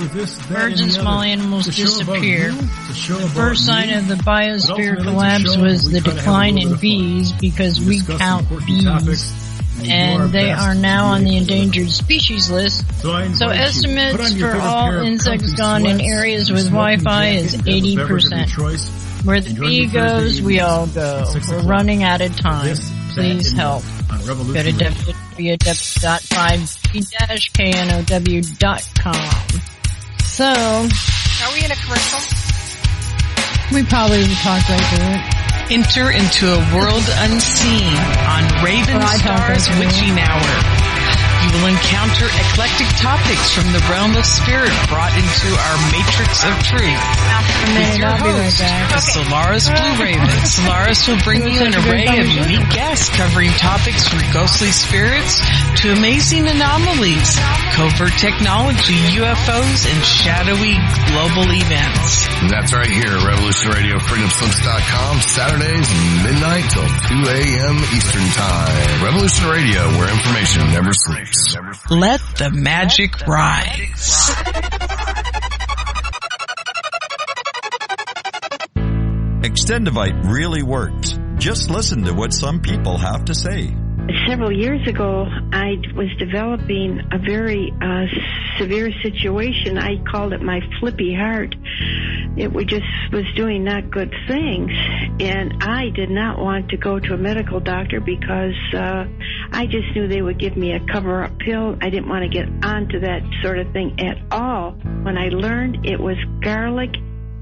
Birds and small animals disappear. The first sign of the biosphere collapse was the decline in bees because we count bees. And they are now on the endangered species list. So estimates for all insects gone in areas with Wi-Fi is 80%. Where the bee goes, we all go. We're running out of time. Please help. Go to www.5g-know.com. So, are we in a commercial? We probably talk right through it. Enter into a world unseen on Raven Star's Witching Hour. You will encounter eclectic topics from the realm of spirit brought into our matrix of truth. With your host, Solaris Blue Raven. Solaris will bring you an array of unique guests covering topics from ghostly spirits to amazing anomalies, covert technology, UFOs, and shadowy global events. And that's right here at Revolution Radio, freedomslips.com, Saturdays midnight till 2 a.m. Eastern Time. Revolution Radio, where information never sleeps. Let the magic rise. Extendivite really works. Just listen to what some people have to say. Several years ago, I was developing a very severe situation. I called it my flippy heart. It just was doing not good things. And I did not want to go to a medical doctor because I just knew they would give me a cover-up pill. I didn't want to get onto that sort of thing at all. When I learned it was garlic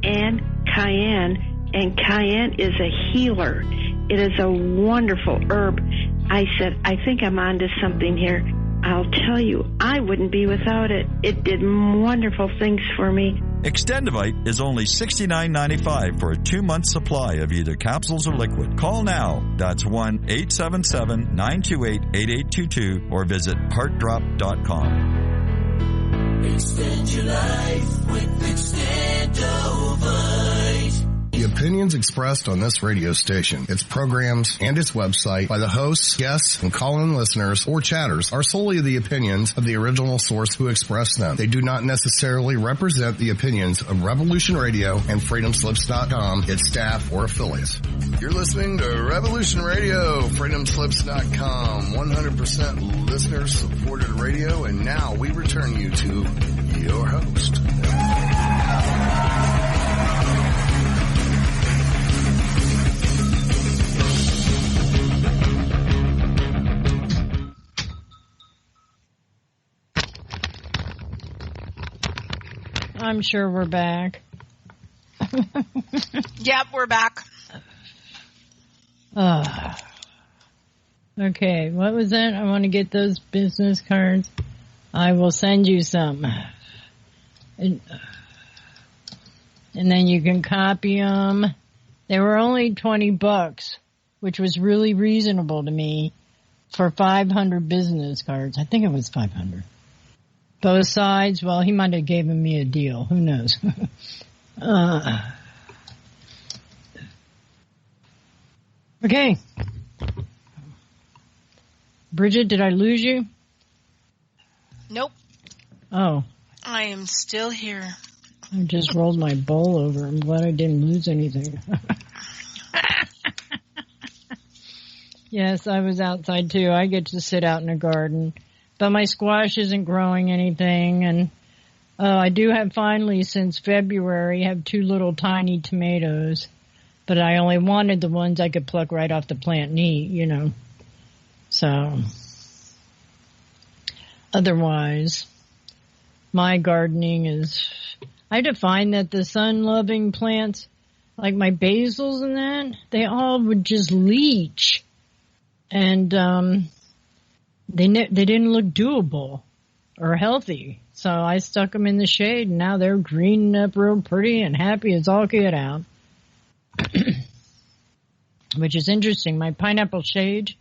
and cayenne is a healer. It is a wonderful herb. I said, I think I'm onto something here. I'll tell you, I wouldn't be without it. It did wonderful things for me. Extendivite is only $69.95 for a 2-month supply of either capsules or liquid. Call now. That's 1-877-928-8822 or visit heartdrop.com. Extend your life with Extendivite. The opinions expressed on this radio station, its programs, and its website by the hosts, guests, and call-in listeners or chatters are solely the opinions of the original source who expressed them. They do not necessarily represent the opinions of Revolution Radio and freedomslips.com, its staff, or affiliates. You're listening to Revolution Radio, freedomslips.com, 100% listener-supported radio, and now we return you to your host. I'm sure we're back. Yep, we're back. Okay, what was that? I want to get those business cards. I will send you some. And then you can copy them. They were only $20, which was really reasonable to me for 500 business cards. I think it was 500. Both sides, well, he might have given me a deal. Who knows? Okay. Bridgette, did I lose you? Nope. Oh. I am still here. I just rolled my bowl over. I'm glad I didn't lose anything. Yes, I was outside too. I get to sit out in a garden. But my squash isn't growing anything, and I do have finally, since February, have 2 little tiny tomatoes. But I only wanted the ones I could pluck right off the plant and eat, you know. So, otherwise, my gardening is, I define that the sun-loving plants, like my basils and that, they all would just leach. And, they didn't look doable or healthy. So I stuck them in the shade, and now they're greening up real pretty and happy as all get out. Which is interesting. My pineapple shade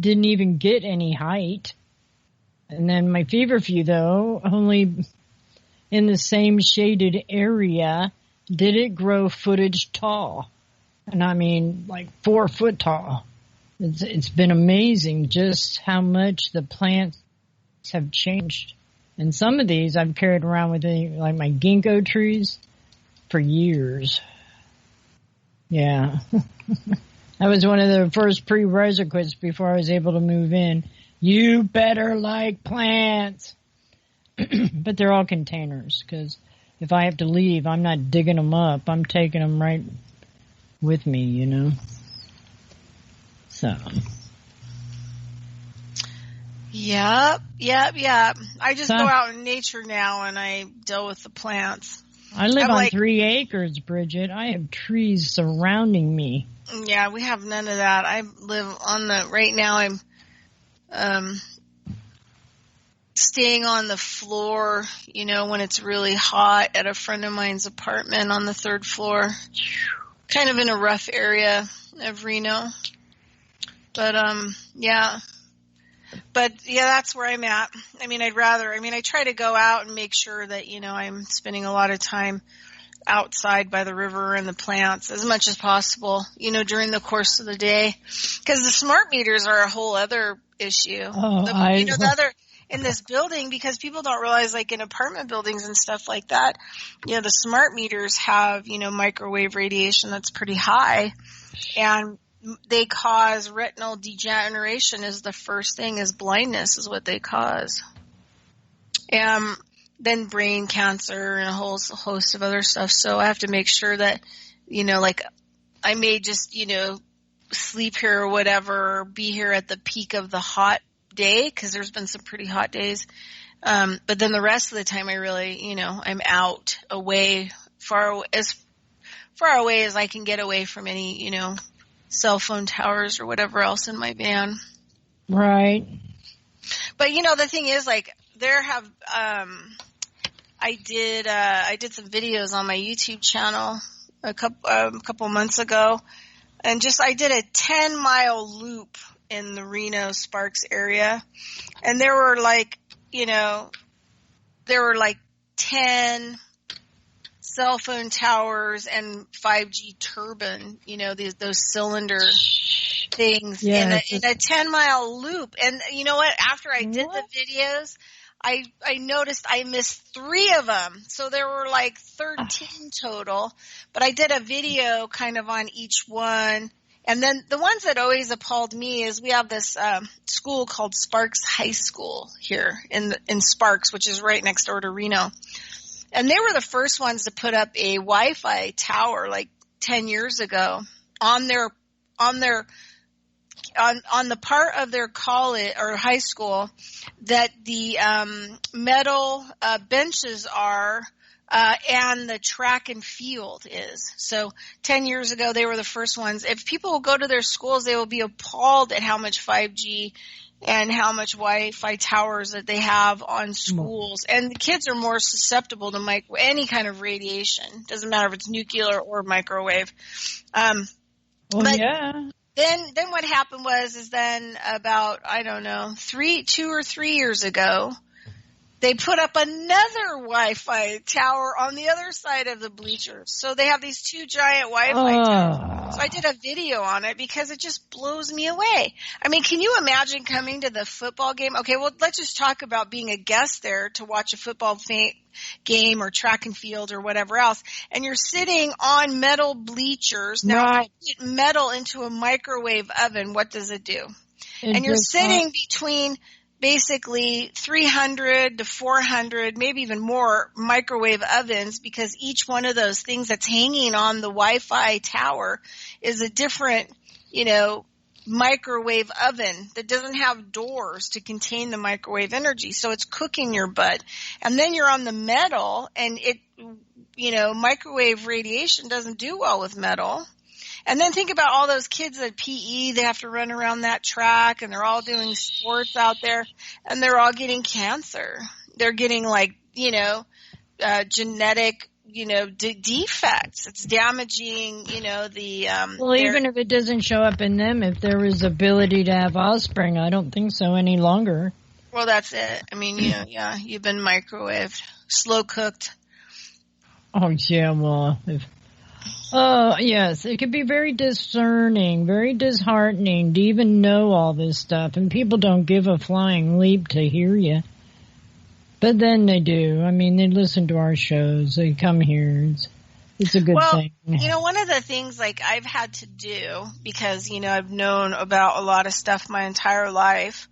didn't even get any height. And then my feverfew, though, only in the same shaded area did it grow footage tall. And I mean, like 4 foot tall. It's been amazing just how much the plants have changed. And some of these I've carried around with me, like my ginkgo trees, for years. Yeah. That was one of the first prerequisites before I was able to move in. You better like plants. But they're all containers, because if I have to leave, I'm not digging them up. I'm taking them right with me, you know. So. Yep. I just go out in nature now and I deal with the plants. I live on 3 acres, Bridgette. I have trees surrounding me. Yeah, we have none of that. I live on right now I'm staying on the floor, you know, when it's really hot at a friend of mine's apartment on the 3rd floor. Kind of in a rough area of Reno. But, yeah. But, yeah, that's where I'm at. I mean, I try to go out and make sure that, you know, I'm spending a lot of time outside by the river and the plants as much as possible, you know, during the course of the day. Because the smart meters are a whole other issue. In this building, because people don't realize, like in apartment buildings and stuff like that, you know, the smart meters have, you know, microwave radiation that's pretty high, and they cause retinal degeneration is the first thing, is blindness is what they cause. And then brain cancer and a whole host of other stuff. So I have to make sure that, you know, like I may just, you know, sleep here or whatever, or be here at the peak of the hot day, because there's been some pretty hot days. But then the rest of the time I really, you know, I'm out away, as far away as I can get away from any, you know, cell phone towers or whatever else in my van. Right. But, you know, the thing is, like, I did some videos on my YouTube channel a couple months ago, and I did a 10-mile loop in the Reno Sparks area, and there were like 10 cell phone towers and 5G turbine, you know, those cylinder things in a 10-mile loop. And you know what? After I did the videos, I noticed I missed 3 of them. So there were like 13 total, but I did a video kind of on each one. And then the ones that always appalled me is we have this school called Sparks High School here in Sparks, which is right next door to Reno. And they were the first ones to put up a Wi-Fi tower like 10 years ago on the part of their college or high school that the metal benches are and the track and field is. So 10 years ago, they were the first ones. If people will go to their schools, they will be appalled at how much 5G and how much Wi-Fi towers that they have on schools. And the kids are more susceptible to any kind of radiation. Doesn't matter if it's nuclear or microwave. Then what happened is then about, I don't know, 2 or 3 years ago, they put up another Wi-Fi tower on the other side of the bleachers. So they have these 2 giant Wi-Fi towers. So I did a video on it because it just blows me away. I mean, can you imagine coming to the football game? Okay, well, let's just talk about being a guest there to watch a football game or track and field or whatever else. And you're sitting on metal bleachers. Now, if you put metal into a microwave oven, what does it do? And you're sitting between basically 300 to 400, maybe even more microwave ovens, because each one of those things that's hanging on the Wi-Fi tower is a different, you know, microwave oven that doesn't have doors to contain the microwave energy. So it's cooking your butt. And then you're on the metal, and it, you know, microwave radiation doesn't do well with metal. And then think about all those kids at PE, they have to run around that track, and they're all doing sports out there, and they're all getting cancer. They're getting, like, you know, genetic, you know, defects. It's damaging, you know, the even if it doesn't show up in them, if there was ability to have offspring, I don't think so any longer. Well, that's it. I mean, you know, yeah, you've been microwaved, slow cooked. Oh, yeah, well, yes, it could be very discerning, very disheartening to even know all this stuff, and people don't give a flying leap to hear you. But then they do. I mean, they listen to our shows. They come here. It's a good thing. One of the things like I've had to do because, I've known about a lot of stuff my entire life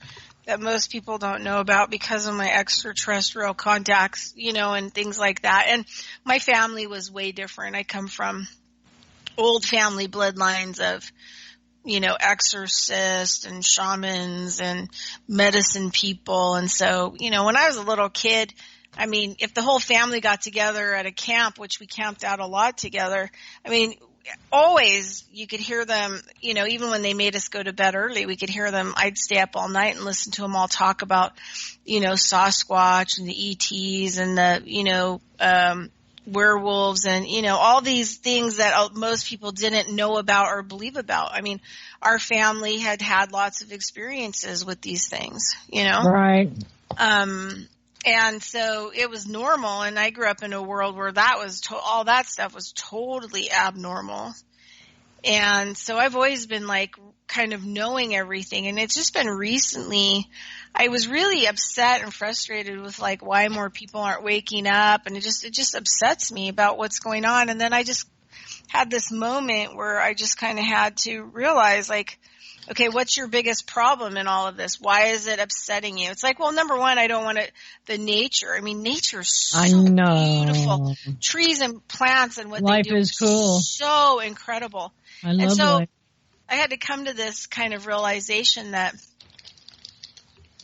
that most people don't know about because of my extraterrestrial contacts, and things like that. And my family was way different. I come from old family bloodlines of, exorcists and shamans and medicine people. And so, when I was a little kid, I mean, if the whole family got together at a camp, which we camped out a lot together, I mean, always you could hear them, even when they made us go to bed early, we could hear them. I'd stay up all night and listen to them all talk about, Sasquatch and the ETs and the, werewolves and, all these things that most people didn't know about or believe about. I mean, our family had lots of experiences with these things, Right. And so it was normal, and I grew up in a world where that was all that stuff was totally abnormal. And so I've always been like kind of knowing everything, and it's just been recently I was really upset and frustrated with like why more people aren't waking up, and it just upsets me about what's going on. And then I just had this moment where I just kind of had to realize like, okay, what's your biggest problem in all of this? Why is it upsetting you? It's like, well, number one, I don't want the nature. I mean, nature's so beautiful. Trees and plants and what life they do is cool. So incredible. I love life. I had to come to this kind of realization that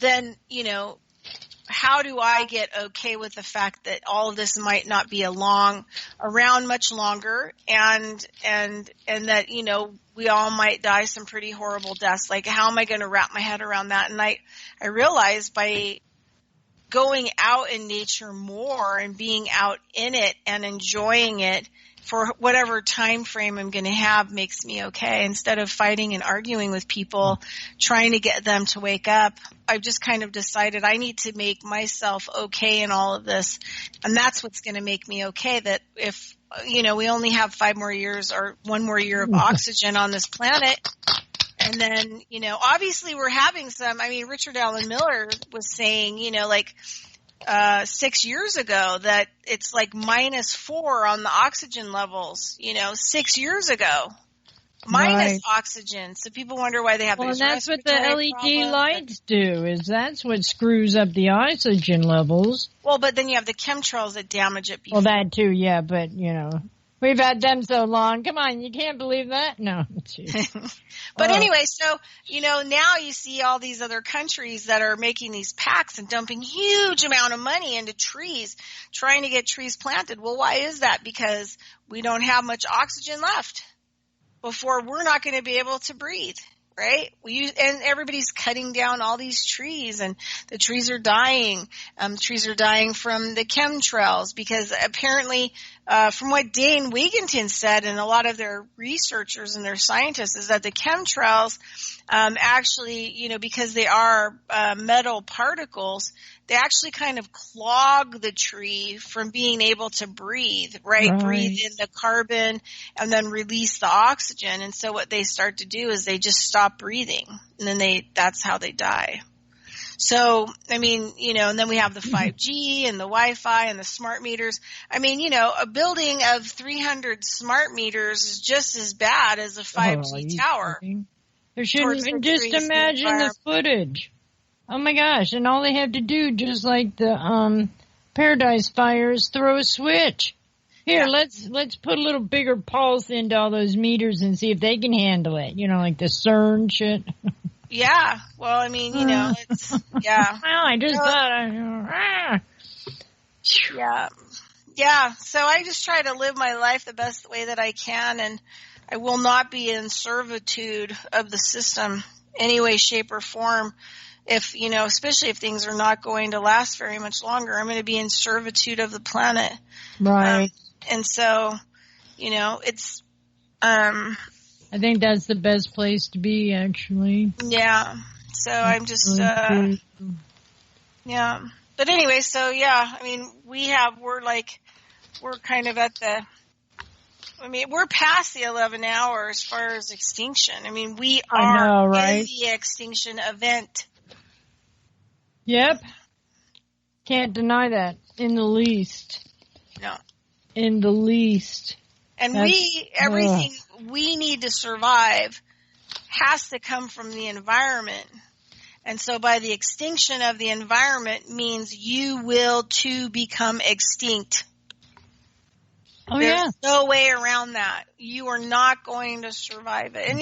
then, how do I get okay with the fact that all of this might not be around much longer and that, we all might die some pretty horrible deaths. Like, how am I going to wrap my head around that? And I realized by going out in nature more and being out in it and enjoying it for whatever time frame I'm going to have makes me okay. Instead of fighting and arguing with people, trying to get them to wake up, I've just kind of decided I need to make myself okay in all of this. And that's what's going to make me okay, that if, we only have 5 more years or 1 more year of oxygen on this planet. And then, obviously we're having Richard Allen Miller was saying, 6 years ago that it's like -4 on the oxygen levels, 6 years ago. Minus oxygen. So people wonder why they have these that's what the LED problems. lights do, that's what screws up the oxygen levels. Well, but then you have the chemtrails that damage it. Well, that too, yeah, but, we've had them so long. Come on, you can't believe that? No. But anyway, so, now you see all these other countries that are making these pacts and dumping huge amount of money into trees, trying to get trees planted. Well, why is that? Because we don't have much oxygen left before we're not going to be able to breathe. Right? And everybody's cutting down all these trees, and the trees are dying. Trees are dying from the chemtrails because apparently, from what Dane Wigington said and a lot of their researchers and their scientists, is that the chemtrails, actually, because they are, metal particles, they actually kind of clog the tree from being able to breathe, right? Breathe in the carbon and then release the oxygen. And so what they start to do is they just stop breathing, and then that's how they die. So, and then we have the 5G and the Wi-Fi and the smart meters. A building of 300 smart meters is just as bad as a 5G tower. There shouldn't even just imagine the footage. Oh my gosh, and all they have to do, just like the Paradise Fires, throw a switch. Here, let's put a little bigger pulse into all those meters and see if they can handle it. Like the CERN shit. Yeah, well, it's, yeah. Well, I just thought Yeah, so I just try to live my life the best way that I can, and I will not be in servitude of the system any way, shape, or form. If, especially if things are not going to last very much longer, I'm going to be in servitude of the planet. Right. And so, it's, I think that's the best place to be, actually. Yeah. So I'm just, yeah. But anyway, so yeah, we're like we're kind of at the, we're past the 11 hour as far as extinction. We are in the extinction event. Yep. Can't deny that in the least. No. In the least. And everything we need to survive has to come from the environment. And so by the extinction of the environment means you will too become extinct. Oh, There's no way around that. You are not going to survive it. And,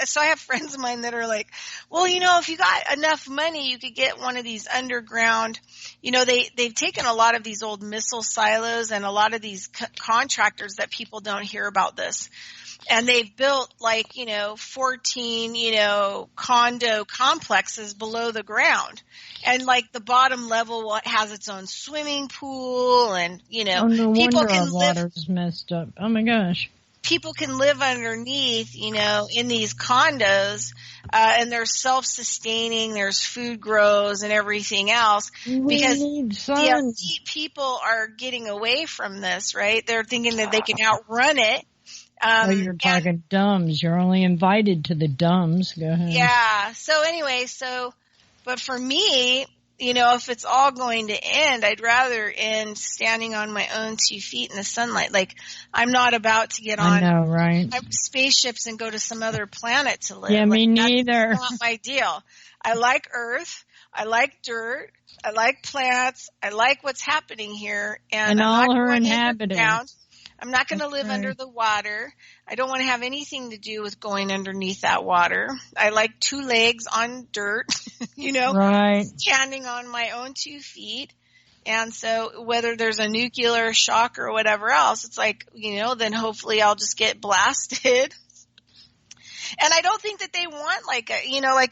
so I have friends of mine that are like, well, if you got enough money, you could get one of these underground, they've taken a lot of these old missile silos and a lot of these contractors that people don't hear about this. And they've built 14, condo complexes below the ground. And the bottom level has its own swimming pool and, no people wonder can our water's messed up. Oh my gosh. People can live underneath, in these condos, and they're self-sustaining, there's food grows and everything else. Because the elite people are getting away from this, right? They're thinking that they can outrun it. You're talking dumbs. You're only invited to the dumbs. Go ahead. Yeah. So anyway, but for me, if it's all going to end, I'd rather end standing on my own 2 feet in the sunlight. I'm not about to get on spaceships and go to some other planet to live. Yeah, me neither. That's not my deal. I like Earth. I like dirt. I like plants. I like what's happening here. And all her inhabitants. I'm not going to live under the water. I don't want to have anything to do with going underneath that water. I like 2 legs on dirt, standing on my own 2 feet. And so whether there's a nuclear shock or whatever else, it's then hopefully I'll just get blasted. And I don't think that they want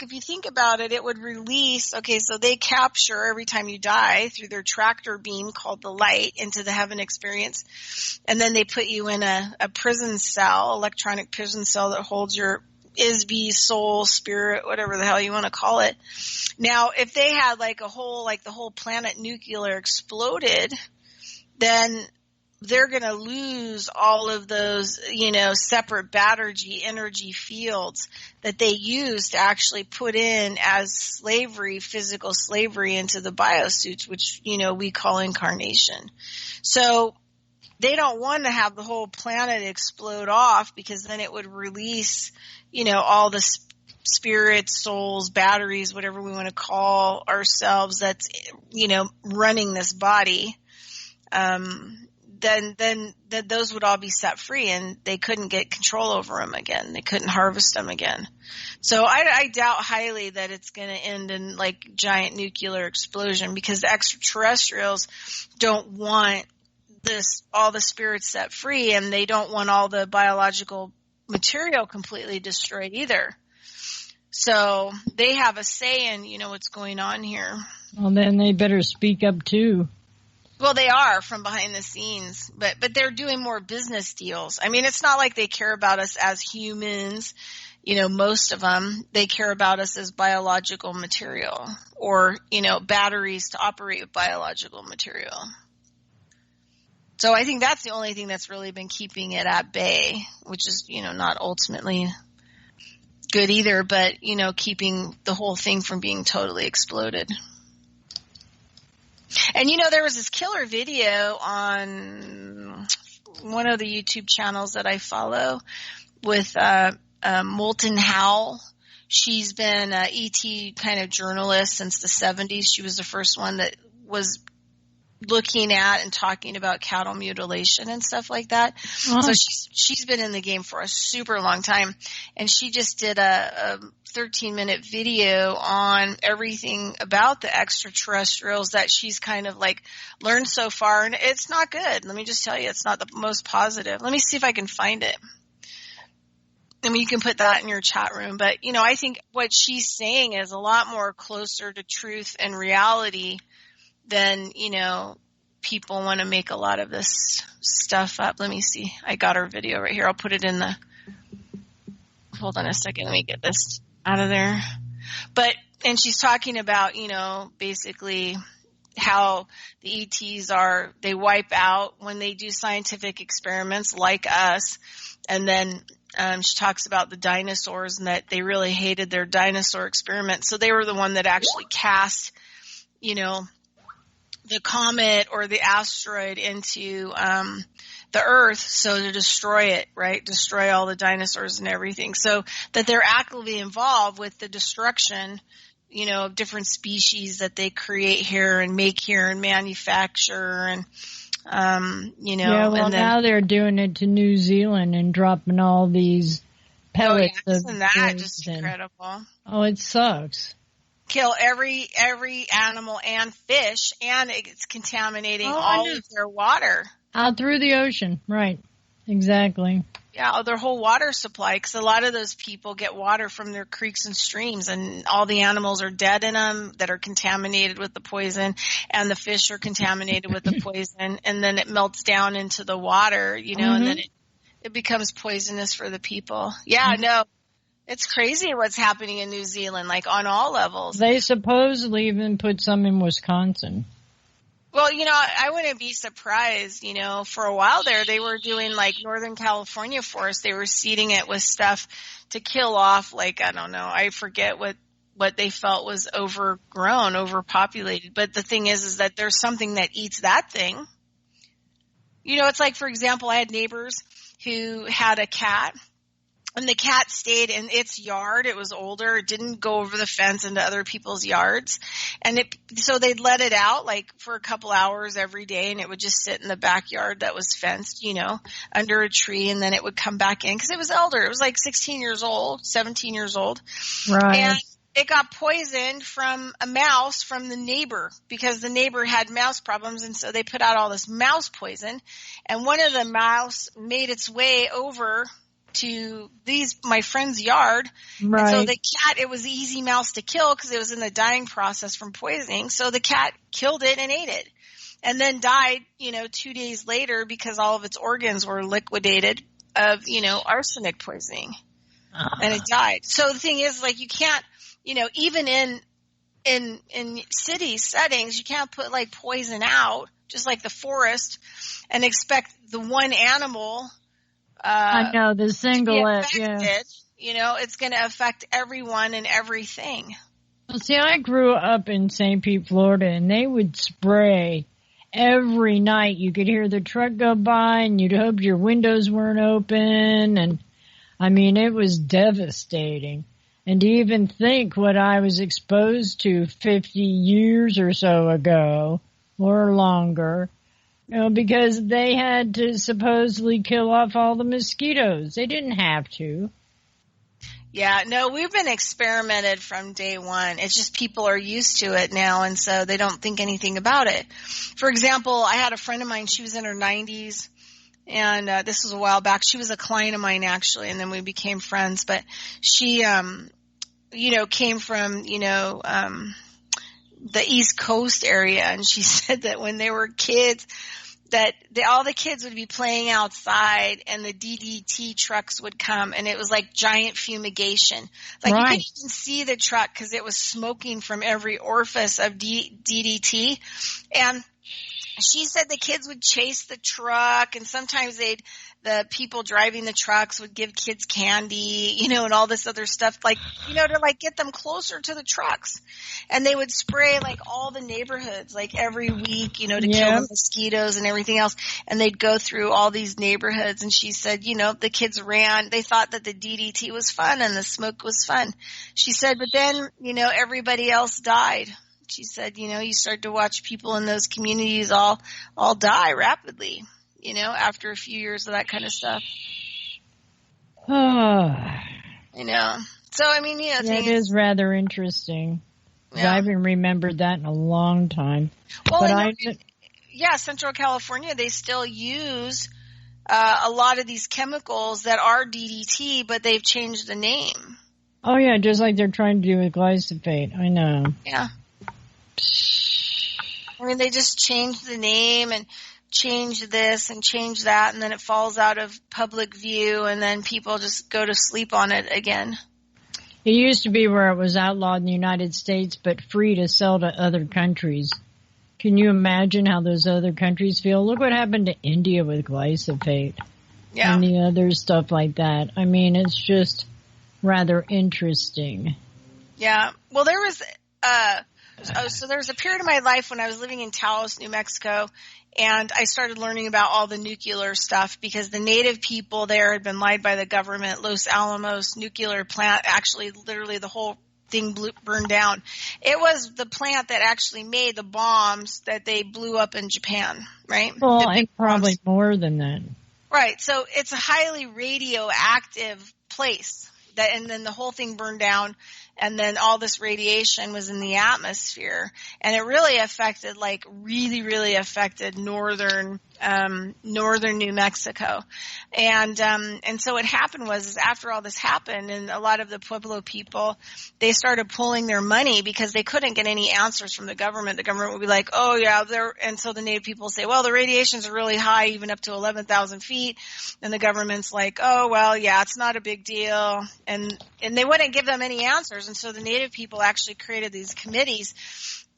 if you think about it, it would release, so they capture every time you die through their tractor beam called the light into the heaven experience. And then they put you in a prison cell, electronic prison cell that holds your ISB, soul, spirit, whatever the hell you want to call it. Now, if they had the whole planet nuclear exploded, then they're going to lose all of those, separate battery energy fields that they use to actually put in as slavery, physical slavery into the biosuits, which, we call incarnation. So they don't want to have the whole planet explode off because then it would release, all the spirits, souls, batteries, whatever we want to call ourselves that's, running this body. Then those would all be set free and they couldn't get control over them again. They couldn't harvest them again. So I doubt highly that it's going to end in giant nuclear explosion because the extraterrestrials don't want all the spirits set free and they don't want all the biological material completely destroyed either. So they have a say in, what's going on here. Well, then they better speak up too. Well, they are from behind the scenes, but they're doing more business deals. It's not like they care about us as humans, most of them. They care about us as biological material or, batteries to operate with biological material. So I think that's the only thing that's really been keeping it at bay, which is, not ultimately good either, but, keeping the whole thing from being totally exploded. And, there was this killer video on one of the YouTube channels that I follow with Molten Howell. She's been an ET kind of journalist since the 70s. She was the first one that was looking at and talking about cattle mutilation and stuff like that. Oh. So she's been in the game for a super long time. And she just did a 13-minute video on everything about the extraterrestrials that she's kind of learned so far. And it's not good. Let me just tell you, it's not the most positive. Let me see if I can find it. You can put that in your chat room. But, I think what she's saying is a lot more closer to truth and reality than, people want to make a lot of this stuff up. Let me see. I got her video right here. I'll put it in hold on a second. Let me get this out of there. And she's talking about, basically how the ETs are, they wipe out when they do scientific experiments like us. And then she talks about the dinosaurs and that they really hated their dinosaur experiments. So they were the one that actually cast, the comet or the asteroid into the Earth, so to destroy it, right? Destroy all the dinosaurs and everything. So that they're actively involved with the destruction, of different species that they create here and make here and manufacture and, Yeah, well, and then, now they're doing it to New Zealand and dropping all these pellets of isn't that poison. just incredible? Oh, it sucks. Kill every animal and fish, and it's contaminating all of their water. Out through the ocean, right. Exactly. Yeah, their whole water supply, because a lot of those people get water from their creeks and streams, and all the animals are dead in them that are contaminated with the poison, and the fish are contaminated with the poison, and then it melts down into the water, and then it becomes poisonous for the people. Yeah, no, it's crazy what's happening in New Zealand, like on all levels. They supposedly even put some in Wisconsin. Well, I wouldn't be surprised, for a while there, they were doing like Northern California forests. They were seeding it with stuff to kill off, like, I don't know, I forget what they felt was overgrown, overpopulated. But the thing is that there's something that eats that thing. It's like, for example, I had neighbors who had a cat. And the cat stayed in its yard. It was older. It didn't go over the fence into other people's yards. And so they'd let it out like for a couple hours every day, and it would just sit in the backyard that was fenced, under a tree, and then it would come back in because it was elder. It was like 16 years old, 17 years old. Right. And it got poisoned from a mouse from the neighbor because the neighbor had mouse problems, and so they put out all this mouse poison. And one of the mouse made its way over to my friend's yard. Right. And so the cat, it was the easy mouse to kill because it was in the dying process from poisoning. So the cat killed it and ate it, and then died, 2 days later because all of its organs were liquidated of, arsenic poisoning. And it died. So the thing is, like, you can't, even in city settings, you can't put like poison out, just like the forest, and expect the one animal I know, the single, it's going to affect everyone and everything. Well, see, I grew up in St. Pete, Florida, and they would spray every night. You could hear the truck go by, and you'd hope your windows weren't open, and I mean, it was devastating. And to even think what I was exposed to 50 years or so ago, or longer, because they had to supposedly kill off all the mosquitoes. They didn't have to. Yeah, no, we've been experimented from day one. It's just people are used to it now, and so they don't think anything about it. For example, I had a friend of mine, she was in her 90s, and this was a while back. She was a client of mine, actually, and then we became friends. But she, came from, the East Coast area, and she said that when they were kids, that all the kids would be playing outside, and the DDT trucks would come, and it was like giant fumigation. Like You couldn't even see the truck because it was smoking from every orifice of DDT. And she said the kids would chase the truck, and sometimes the people driving the trucks would give kids candy, and all this other stuff, like, to like get them closer to the trucks. And they would spray like all the neighborhoods, like every week, to kill the mosquitoes and everything else. And they'd go through all these neighborhoods. And she said, the kids ran, they thought that the DDT was fun and the smoke was fun. She said, but then, everybody else died. She said, you start to watch people in those communities all die rapidly. After a few years of that kind of stuff. So, I mean, it is rather interesting. Yeah. I haven't remembered that in a long time. Well, but Central California, they still use a lot of these chemicals that are DDT, but they've changed the name. Oh, yeah, just like they're trying to do with glyphosate. I know. Yeah. I mean, they just changed the name and change this and change that, and then it falls out of public view, and then people just go to sleep on it again. It used to be where it was outlawed in the United States, but free to sell to other countries. Can you imagine how those other countries feel? Look what happened to India with glyphosate. Yeah. And the other stuff like that. I mean, it's just rather interesting. Yeah. Well, there was there was a period of my life when I was living in Taos, New Mexico, and I started learning about all the nuclear stuff because the native people there had been lied by the government. Los Alamos nuclear plant, actually literally the whole thing burned down. It was the plant that actually made the bombs that they blew up in Japan, right? Well, and probably more than that. Right. So it's a highly radioactive place and then the whole thing burned down, and then all this radiation was in the atmosphere, and it really affected, really affected northern New Mexico. And so what happened was after all this happened, and a lot of the Pueblo people, they started pulling their money because they couldn't get any answers from the government. The government would be like, oh yeah, and so the native people say, well, the radiations are really high, even up to 11,000 feet. And the government's like, oh, well, yeah, it's not a big deal. And they wouldn't give them any answers. And so the native people actually created these committees,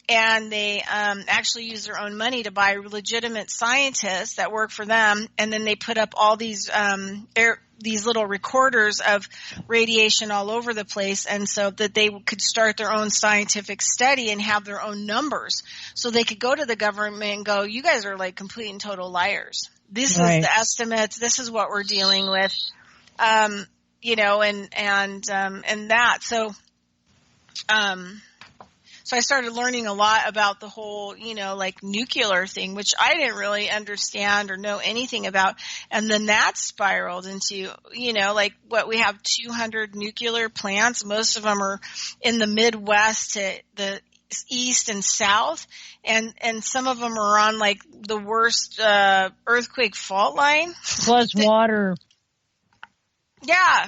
and they actually use their own money to buy legitimate scientists that work for them, and then they put up all these these little recorders of radiation all over the place, and so that they could start their own scientific study and have their own numbers, so they could go to the government and go, you guys are like complete and total liars. This is the estimates. This is what we're dealing with, you know, and that. So I started learning a lot about the whole, you know, like nuclear thing, which I didn't really understand or know anything about. And then that spiraled into, you know, like what we have 200 nuclear plants. Most of them are in the Midwest to the east and south. And some of them are on like the worst, earthquake fault line. Plus water. Yeah.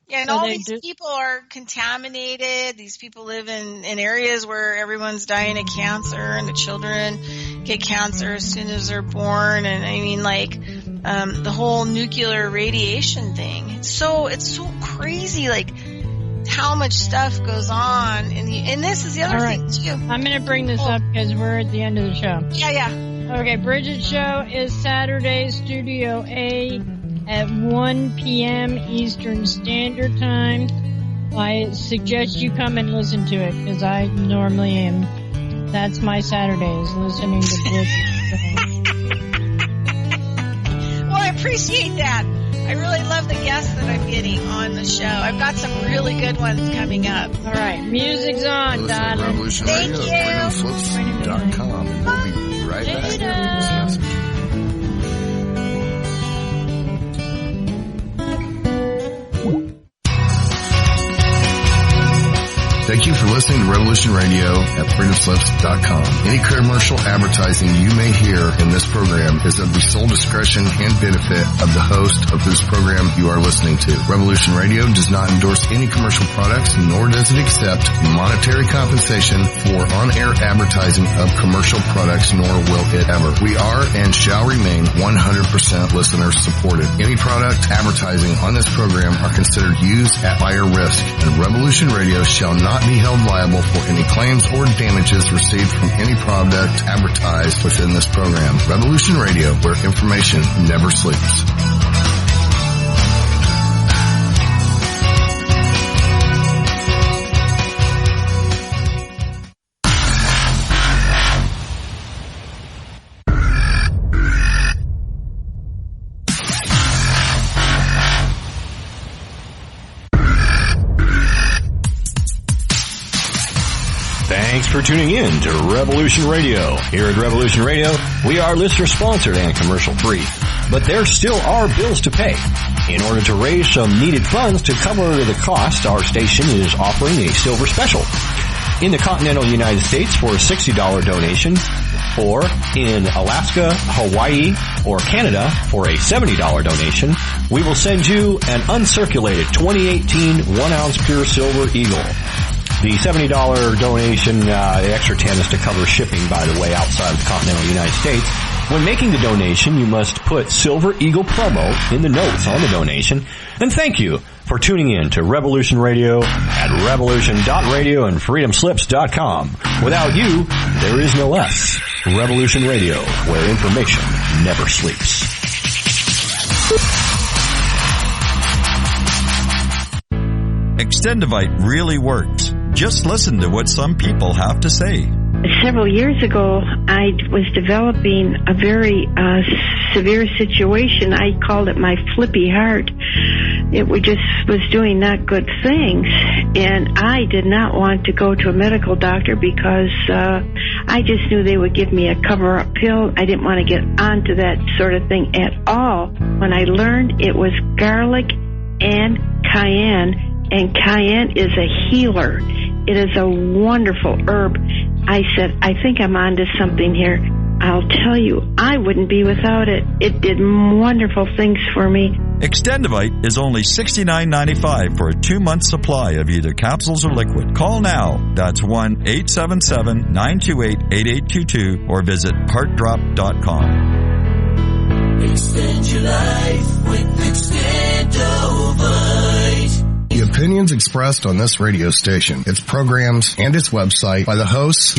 Yeah, and so all these people are contaminated. These people live in areas where everyone's dying of cancer, and the children get cancer as soon as they're born. And I mean, like, the whole nuclear radiation thing. It's so crazy, like, how much stuff goes on. And this is the other thing, too. I'm going to bring this up because we're at the end of the show. Yeah. Okay, Bridgette's show is Saturday, Studio A, at 1 p.m. Eastern Standard Time. I suggest you come and listen to it, because I normally am. That's my Saturdays, listening to Bridgette's show. Well, I appreciate that. I really love the guests that I'm getting on the show. I've got some really good ones coming up. All right, music's on, darling. Thank you. FreedomFlips.com, and we'll be right back after this message. Thank you for listening to Revolution Radio at FreedomSlips.com. Any commercial advertising you may hear in this program is of the sole discretion and benefit of the host of whose program you are listening to. Revolution Radio does not endorse any commercial products, nor does it accept monetary compensation for on-air advertising of commercial products, nor will it ever. We are and shall remain 100% listener supported. Any product advertising on this program are considered used at buyer risk, and Revolution Radio shall not be held liable for any claims or damages received from any product advertised within this program. Revolution Radio, where information never sleeps. Thanks for tuning in to Revolution Radio. Here at Revolution Radio, we are listener-sponsored and commercial-free. But there still are bills to pay. In order to raise some needed funds to cover the cost, our station is offering a silver special. In the continental United States for a $60 donation, or in Alaska, Hawaii, or Canada for a $70 donation, we will send you an uncirculated 2018 1-ounce pure silver Eagle. The $70 donation, the extra 10 is to cover shipping, by the way, outside of the continental United States. When making the donation, you must put Silver Eagle promo in the notes on the donation. And thank you for tuning in to Revolution Radio at revolution.radio and freedomslips.com. Without you, there is no us. Revolution Radio, where information never sleeps. Extendivite really works. Just listen to what some people have to say. Several years ago, I was developing a very severe situation. I called it my flippy heart. It just was doing not good things. And I did not want to go to a medical doctor because I just knew they would give me a cover-up pill. I didn't want to get onto that sort of thing at all. When I learned it was garlic and cayenne is a healer. It is a wonderful herb. I said, I think I'm onto something here. I'll tell you, I wouldn't be without it. It did wonderful things for me. Extendivite is only $69.95 for a 2-month supply of either capsules or liquid. Call now. That's 1-877-928-8822 or visit heartdrop.com. Extend your life with Extendivite. The opinions expressed on this radio station, its programs, and its website by the hosts